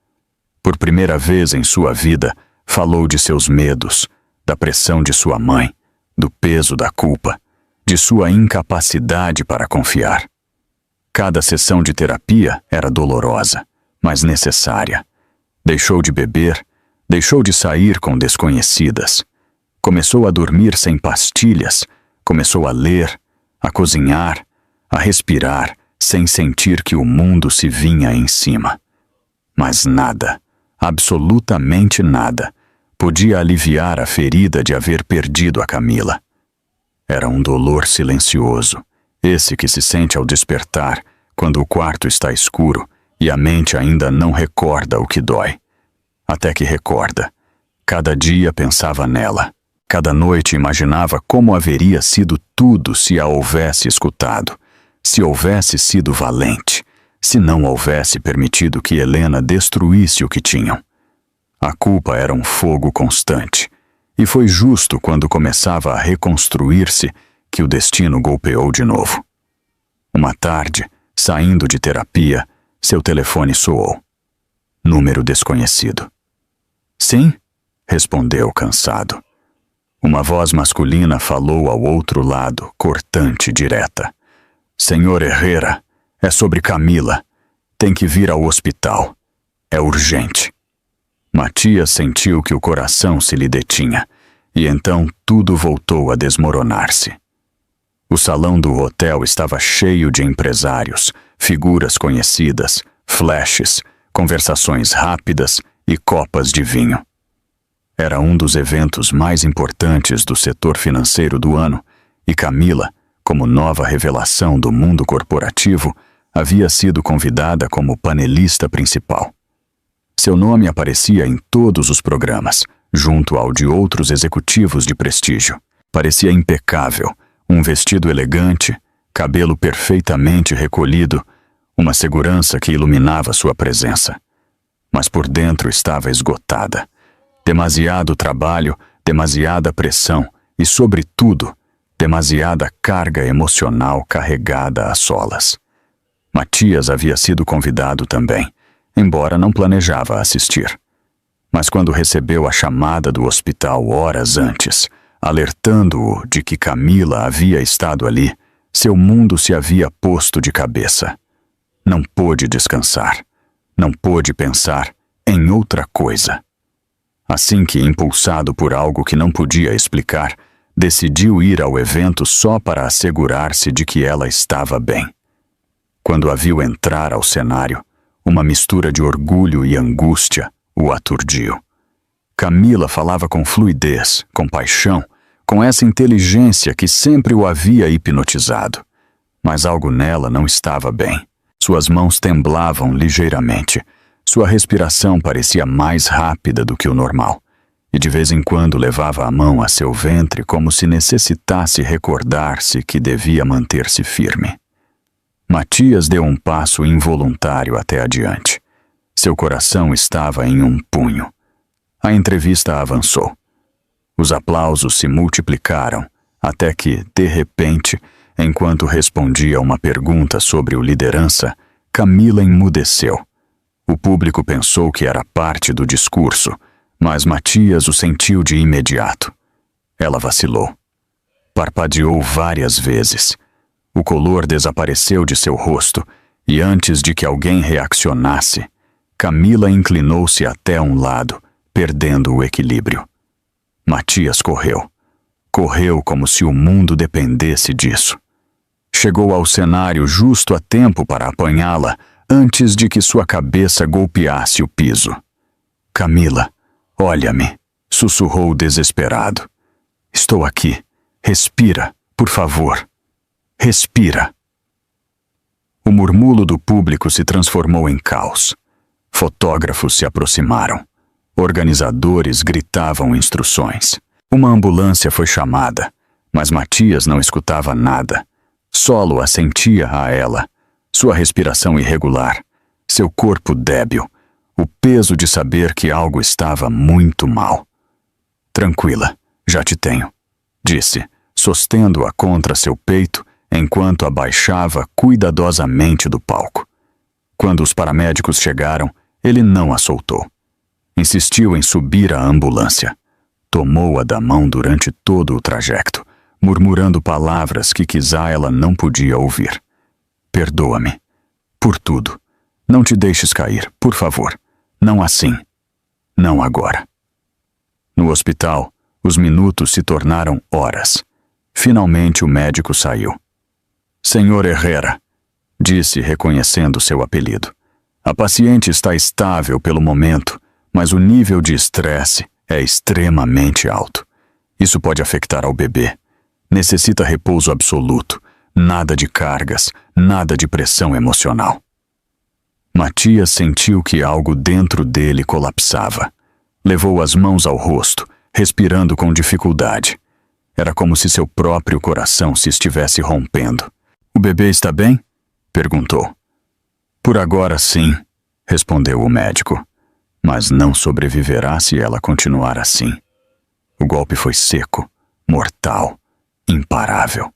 Por primeira vez em sua vida, falou de seus medos, da pressão de sua mãe, do peso da culpa, de sua incapacidade para confiar. Cada sessão de terapia era dolorosa, mas necessária. Deixou de beber, deixou de sair com desconhecidas. Começou a dormir sem pastilhas, começou a ler, a cozinhar, a respirar, sem sentir que o mundo se vinha em cima. Mas nada, absolutamente nada, podia aliviar a ferida de haver perdido a Camila. Era um dolor silencioso, esse que se sente ao despertar, quando o quarto está escuro e a mente ainda não recorda o que dói. Até que recorda. Cada dia pensava nela. Cada noite imaginava como haveria sido tudo se a houvesse escutado, se houvesse sido valente, se não houvesse permitido que Helena destruísse o que tinham. A culpa era um fogo constante, e foi justo quando começava a reconstruir-se que o destino golpeou de novo. Uma tarde, saindo de terapia, seu telefone soou. Número desconhecido. Sim? Respondeu cansado. Uma voz masculina falou ao outro lado, cortante e direta. Senhor Herrera, é sobre Camila. Tem que vir ao hospital. É urgente. Matias sentiu que o coração se lhe detinha, e então tudo voltou a desmoronar-se. O salão do hotel estava cheio de empresários, figuras conhecidas, flashes, conversações rápidas e copas de vinho. Era um dos eventos mais importantes do setor financeiro do ano, e Camila, como nova revelação do mundo corporativo, havia sido convidada como panelista principal. Seu nome aparecia em todos os programas, junto ao de outros executivos de prestígio. Parecia impecável, um vestido elegante, cabelo perfeitamente recolhido, uma segurança que iluminava sua presença. Mas por dentro estava esgotada. Demasiado trabalho, demasiada pressão e, sobretudo, demasiada carga emocional carregada a solas. Matias havia sido convidado também, embora não planejava assistir. Mas quando recebeu a chamada do hospital horas antes, alertando-o de que Camila havia estado ali, seu mundo se havia posto de cabeça. Não pôde descansar. Não pôde pensar em outra coisa. Assim que, impulsado por algo que não podia explicar, decidiu ir ao evento só para assegurar-se de que ela estava bem. Quando a viu entrar ao cenário, uma mistura de orgulho e angústia o aturdiu. Camila falava com fluidez, com paixão, com essa inteligência que sempre o havia hipnotizado. Mas algo nela não estava bem. Suas mãos temblavam ligeiramente. Sua respiração parecia mais rápida do que o normal, e de vez em quando levava a mão a seu ventre como se necessitasse recordar-se que devia manter-se firme. Matias deu um passo involuntário até adiante. Seu coração estava em um punho. A entrevista avançou. Os aplausos se multiplicaram, até que, de repente, enquanto respondia uma pergunta sobre o liderança, Camila emudeceu. O público pensou que era parte do discurso, mas Matias o sentiu de imediato. Ela vacilou. Parpadeou várias vezes. O color desapareceu de seu rosto, e antes de que alguém reaccionasse, Camila inclinou-se até um lado, perdendo o equilíbrio. Matias correu. Correu como se o mundo dependesse disso. Chegou ao cenário justo a tempo para apanhá-la, antes de que sua cabeça golpeasse o piso. Camila, olha-me, sussurrou desesperado. Estou aqui. Respira, por favor. Respira. O murmúrio do público se transformou em caos. Fotógrafos se aproximaram. Organizadores gritavam instruções. Uma ambulância foi chamada, mas Matias não escutava nada. Solo assentia a ela. Sua respiração irregular, seu corpo débil, o peso de saber que algo estava muito mal. Tranquila, já te tenho, disse, sostendo-a contra seu peito enquanto a baixava cuidadosamente do palco. Quando os paramédicos chegaram, ele não a soltou. Insistiu em subir à ambulância. Tomou-a da mão durante todo o trajeto, murmurando palavras que quizá ela não podia ouvir. Perdoa-me. Por tudo. Não te deixes cair, por favor. Não assim. Não agora. No hospital, os minutos se tornaram horas. Finalmente o médico saiu. Senhor Herrera, disse reconhecendo seu apelido. A paciente está estável pelo momento, mas o nível de estresse é extremamente alto. Isso pode afetar ao bebê. Necessita repouso absoluto. Nada de cargas, nada de pressão emocional. Matias sentiu que algo dentro dele colapsava. Levou as mãos ao rosto, respirando com dificuldade. Era como se seu próprio coração se estivesse rompendo. O bebê está bem? Perguntou. Por agora sim, respondeu o médico. Mas não sobreviverá se ela continuar assim. O golpe foi seco, mortal, imparável.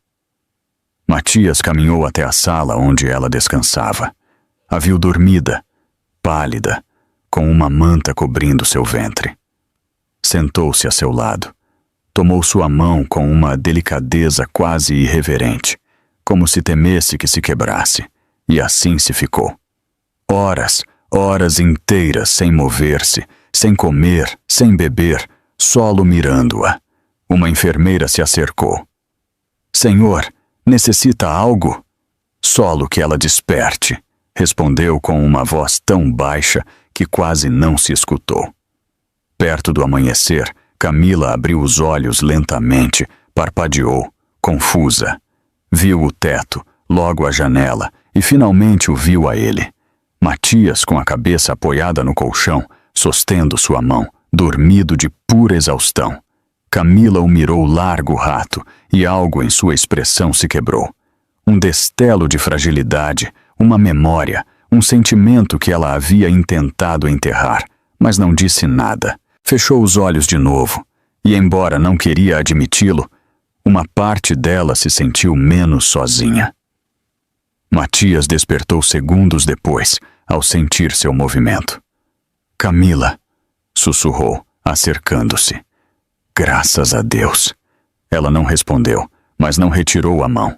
Matias caminhou até a sala onde ela descansava. A viu dormida, pálida, com uma manta cobrindo seu ventre. Sentou-se a seu lado. Tomou sua mão com uma delicadeza quase irreverente, como se temesse que se quebrasse, e assim se ficou. Horas inteiras sem mover-se, sem comer, sem beber, solo mirando-a. Uma enfermeira se acercou. Senhor, necessita algo? Solo que ela desperte, respondeu com uma voz tão baixa que quase não se escutou. Perto do amanhecer, Camila abriu os olhos lentamente, parpadeou, confusa. Viu o teto, logo a janela, e finalmente o viu a ele. Matias, com a cabeça apoiada no colchão, sostendo sua mão, dormido de pura exaustão. Camila o mirou largo rato, e algo em sua expressão se quebrou. Um destelo de fragilidade, uma memória, um sentimento que ela havia intentado enterrar, mas não disse nada. Fechou os olhos de novo, e embora não queria admiti-lo, uma parte dela se sentiu menos sozinha. Matias despertou segundos depois, ao sentir seu movimento. Camila, sussurrou, acercando-se. Graças a Deus. Ela não respondeu, mas não retirou a mão.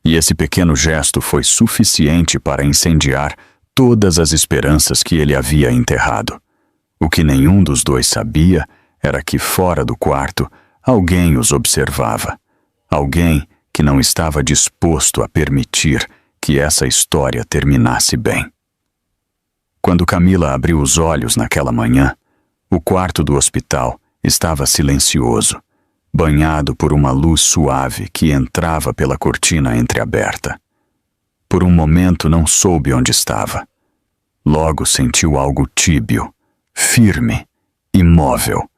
E esse pequeno gesto foi suficiente para incendiar todas as esperanças que ele havia enterrado. O que nenhum dos dois sabia era que fora do quarto alguém os observava. Alguém que não estava disposto a permitir que essa história terminasse bem. Quando Camila abriu os olhos naquela manhã, o quarto do hospital estava silencioso, banhado por uma luz suave que entrava pela cortina entreaberta. Por um momento não soube onde estava. Logo sentiu algo tíbio, firme, imóvel,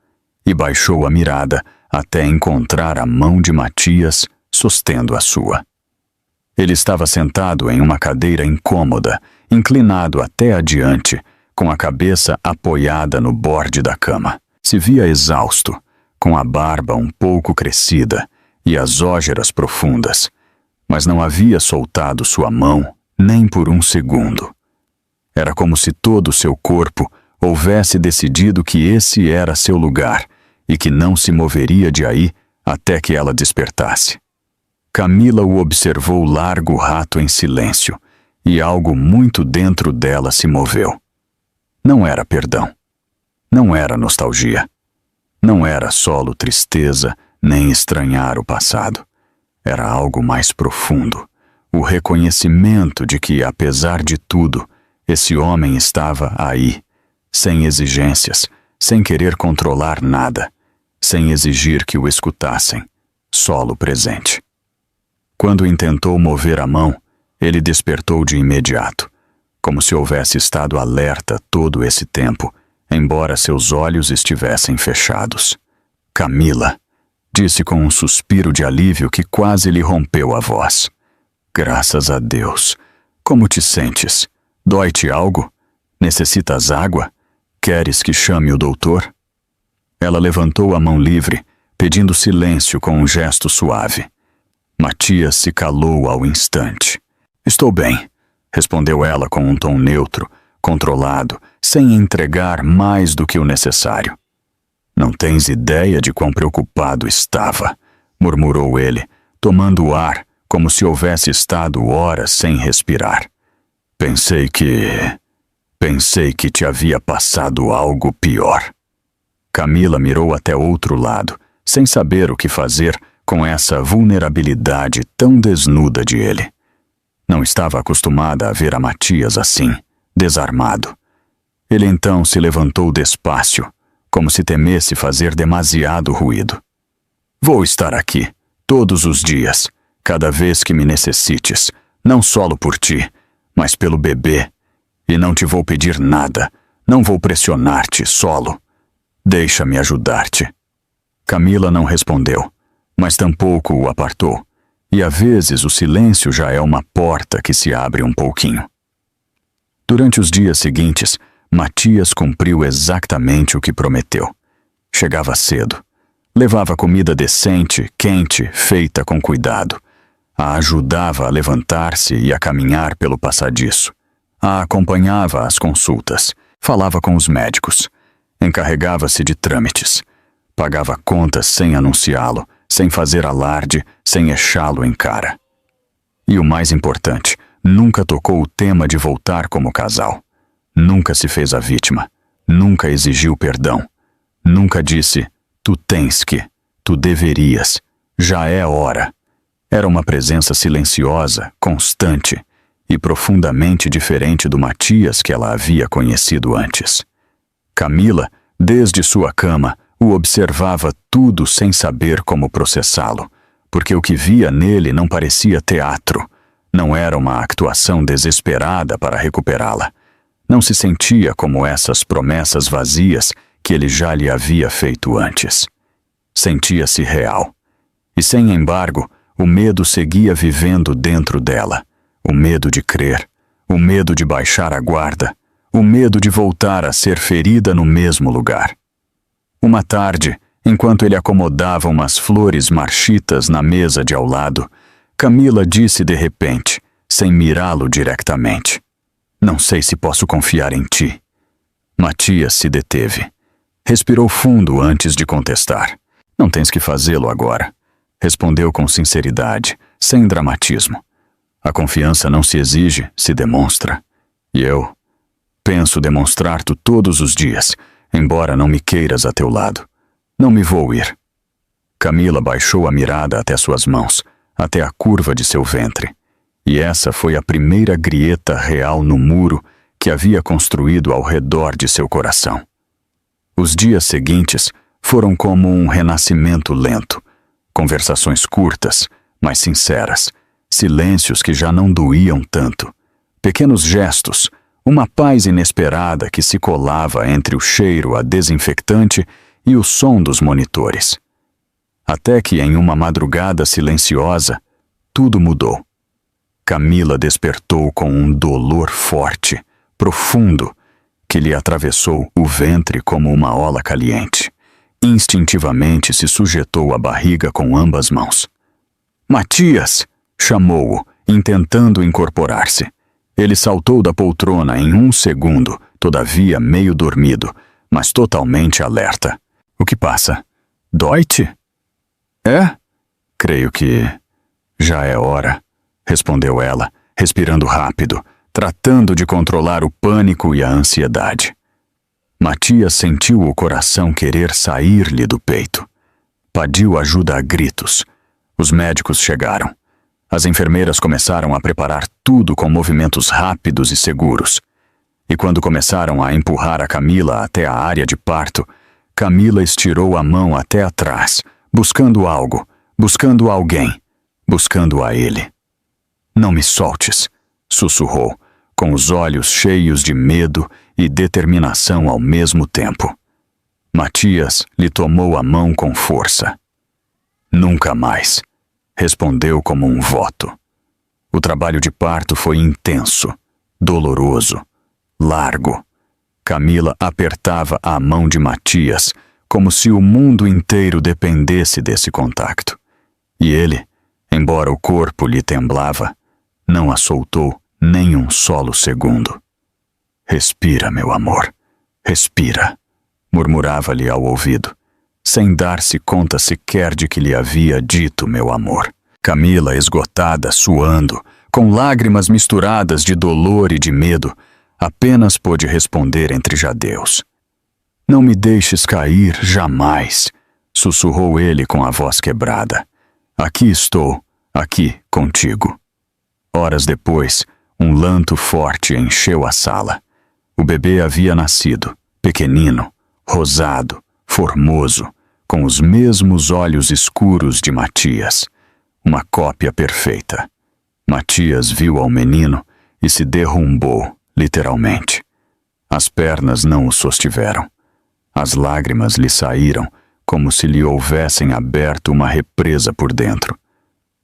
e baixou a mirada até encontrar a mão de Matias sostendo a sua. Ele estava sentado em uma cadeira incômoda, inclinado até adiante, com a cabeça apoiada no borde da cama. Se via exausto, com a barba um pouco crescida e as ógeras profundas, mas não havia soltado sua mão nem por um segundo. Era como se todo o seu corpo houvesse decidido que esse era seu lugar e que não se moveria de aí até que ela despertasse. Camila o observou largo rato em silêncio, e algo muito dentro dela se moveu. Não era perdão. Não era nostalgia. Não era solo tristeza, nem estranhar o passado. Era algo mais profundo. O reconhecimento de que, apesar de tudo, esse homem estava aí, sem exigências, sem querer controlar nada, sem exigir que o escutassem, solo presente. Quando intentou mover a mão, ele despertou de imediato, como se houvesse estado alerta todo esse tempo, embora seus olhos estivessem fechados. Camila, disse com um suspiro de alívio que quase lhe rompeu a voz. Graças a Deus. Como te sentes? Dói-te algo? Necessitas água? Queres que chame o doutor? Ela levantou a mão livre, pedindo silêncio com um gesto suave. Matias se calou ao instante. Estou bem, respondeu ela com um tom neutro, controlado, sem entregar mais do que o necessário. Não tens ideia de quão preocupado estava, murmurou ele, tomando o ar como se houvesse estado horas sem respirar. Pensei que te havia passado algo pior. Camila mirou até outro lado, sem saber o que fazer com essa vulnerabilidade tão desnuda de ele. Não estava acostumada a ver a Matias assim, desarmado. Ele então se levantou despacio, como se temesse fazer demasiado ruído. Vou estar aqui, todos os dias, cada vez que me necessites, não solo por ti, mas pelo bebê. E não te vou pedir nada, não vou pressionar-te, solo. Deixa-me ajudar-te. Camila não respondeu, mas tampouco o apartou, e às vezes o silêncio já é uma porta que se abre um pouquinho. Durante os dias seguintes, Matias cumpriu exatamente o que prometeu. Chegava cedo. Levava comida decente, quente, feita com cuidado. A ajudava a levantar-se e a caminhar pelo passadiço. A acompanhava às consultas, falava com os médicos, encarregava-se de trâmites, pagava contas sem anunciá-lo, sem fazer alarde, sem echá-lo em cara. E o mais importante, nunca tocou o tema de voltar como casal. Nunca se fez a vítima. Nunca exigiu perdão. Nunca disse, tu tens que, tu deverias, já é hora. Era uma presença silenciosa, constante e profundamente diferente do Matias que ela havia conhecido antes. Camila, desde sua cama, o observava tudo sem saber como processá-lo, porque o que via nele não parecia teatro, não era uma actuação desesperada para recuperá-la. Não se sentia como essas promessas vazias que ele já lhe havia feito antes. Sentia-se real. E sem embargo, o medo seguia vivendo dentro dela. O medo de crer, o medo de baixar a guarda, o medo de voltar a ser ferida no mesmo lugar. Uma tarde, enquanto ele acomodava umas flores marchitas na mesa de ao lado, Camila disse de repente, sem mirá-lo diretamente, não sei se posso confiar em ti. Matias se deteve. Respirou fundo antes de contestar. Não tens que fazê-lo agora. Respondeu com sinceridade, sem dramatismo. A confiança não se exige, se demonstra. E eu penso demonstrar-te todos os dias, embora não me queiras a teu lado. Não me vou ir. Camila baixou a mirada até suas mãos, até a curva de seu ventre. E essa foi a primeira grieta real no muro que havia construído ao redor de seu coração. Os dias seguintes foram como um renascimento lento. Conversações curtas, mas sinceras. Silêncios que já não doíam tanto. Pequenos gestos, uma paz inesperada que se colava entre o cheiro a desinfectante e o som dos monitores. Até que em uma madrugada silenciosa, tudo mudou. Camila despertou com um dolor forte, profundo, que lhe atravessou o ventre como uma ola caliente. Instintivamente se sujeitou à barriga com ambas mãos. Matias! Chamou-o, intentando incorporar-se. Ele saltou da poltrona em um segundo, todavia meio dormido, mas totalmente alerta. O que passa? Dói-te? É? Creio que já é hora, respondeu ela, respirando rápido, tratando de controlar o pânico e a ansiedade. Matias sentiu o coração querer sair-lhe do peito. Pediu ajuda a gritos. Os médicos chegaram. As enfermeiras começaram a preparar tudo com movimentos rápidos e seguros. E quando começaram a empurrar a Camila até a área de parto, Camila estirou a mão até atrás, buscando algo, buscando alguém, buscando a ele. Não me soltes, sussurrou, com os olhos cheios de medo e determinação ao mesmo tempo. Matias lhe tomou a mão com força. Nunca mais, respondeu como um voto. O trabalho de parto foi intenso, doloroso, largo. Camila apertava a mão de Matias como se o mundo inteiro dependesse desse contacto. E ele, embora o corpo lhe temblava, não a soltou nem um solo segundo. Respira, meu amor, respira, murmurava-lhe ao ouvido, sem dar-se conta sequer de que lhe havia dito meu amor. Camila, esgotada, suando, com lágrimas misturadas de dolor e de medo, apenas pôde responder entre jadeus. Não me deixes cair jamais, sussurrou ele com a voz quebrada. Aqui estou, aqui contigo. Horas depois, um lanto forte encheu a sala. O bebê havia nascido, pequenino, rosado, formoso, com os mesmos olhos escuros de Matias. Uma cópia perfeita. Matias viu ao menino e se derrumbou, literalmente. As pernas não o sostiveram. As lágrimas lhe saíram como se lhe houvessem aberto uma represa por dentro.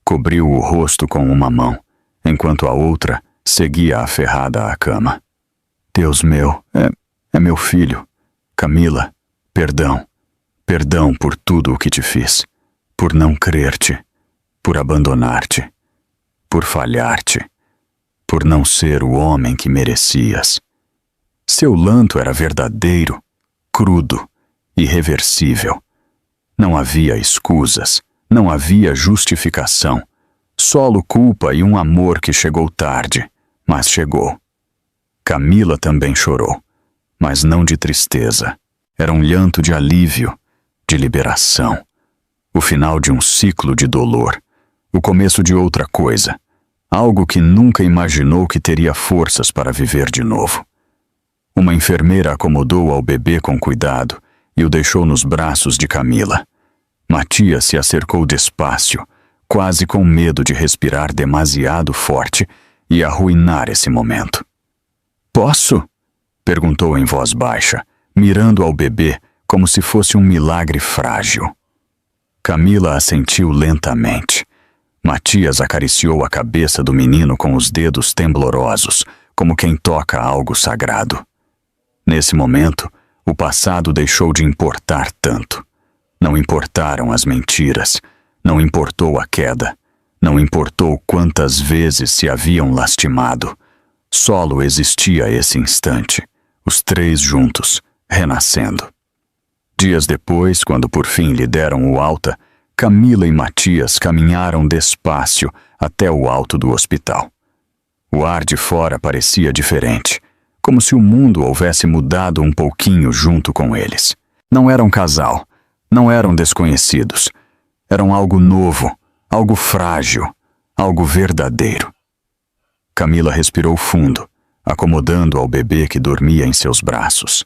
Cobriu o rosto com uma mão, enquanto a outra seguia aferrada à cama. Deus meu, é meu filho. Camila, perdão. Perdão por tudo o que te fiz. Por não crer-te. Por abandonar-te. por falhar-te, por não ser o homem que merecias. Seu lanto era verdadeiro, crudo, irreversível. Não havia escusas, não havia justificação. Solo culpa e um amor que chegou tarde, mas chegou. Camila também chorou, mas não de tristeza. Era um llanto de alívio, de liberação. O final de um ciclo de dolor, o começo de outra coisa, algo que nunca imaginou que teria forças para viver de novo. Uma enfermeira acomodou ao bebê com cuidado e o deixou nos braços de Camila. Matias se acercou despacio, quase com medo de respirar demasiado forte e arruinar esse momento. "Posso?" perguntou em voz baixa, mirando ao bebê como se fosse um milagre frágil. Camila assentiu lentamente. Matias acariciou a cabeça do menino com os dedos temblorosos, como quem toca algo sagrado. Nesse momento, o passado deixou de importar tanto. Não importaram as mentiras, não importou a queda, não importou quantas vezes se haviam lastimado. Solo existia esse instante, os três juntos, renascendo. Dias depois, quando por fim lhe deram o alta, Camila e Matias caminharam despacio até o alto do hospital. O ar de fora parecia diferente, como se o mundo houvesse mudado um pouquinho junto com eles. Não eram casal, não eram desconhecidos. Eram algo novo, algo frágil, algo verdadeiro. Camila respirou fundo, acomodando ao bebê que dormia em seus braços.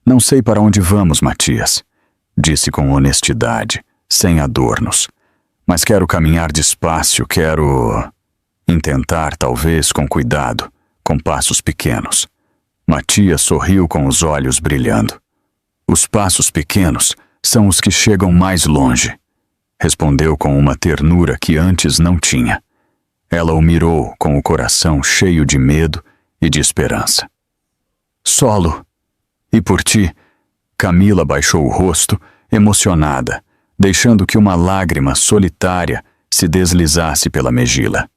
"Não sei para onde vamos, Matias", disse com honestidade, sem adornos. "Mas quero caminhar despacio, quero... intentar, talvez, com cuidado, com passos pequenos." Matias sorriu com os olhos brilhando. "Os passos pequenos são os que chegam mais longe", respondeu com uma ternura que antes não tinha. Ela o mirou com o coração cheio de medo e de esperança. "Solo, e por ti?" Camila baixou o rosto, emocionada, deixando que uma lágrima solitária se deslizasse pela mejila.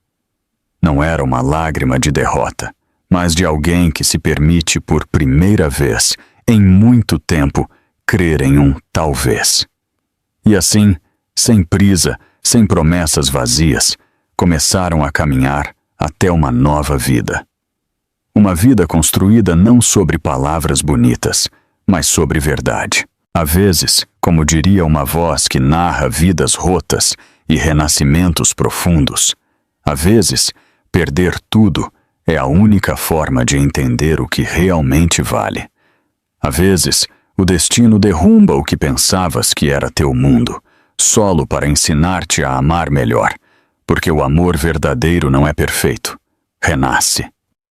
Não era uma lágrima de derrota, mas de alguém que se permite por primeira vez, em muito tempo, crer em um talvez. E assim, sem prisa, sem promessas vazias, começaram a caminhar até uma nova vida. Uma vida construída não sobre palavras bonitas, mas sobre verdade. Às vezes, como diria uma voz que narra vidas rotas e renascimentos profundos, às vezes, perder tudo é a única forma de entender o que realmente vale. Às vezes, o destino derrumba o que pensavas que era teu mundo, solo para ensinar-te a amar melhor, porque o amor verdadeiro não é perfeito, renasce.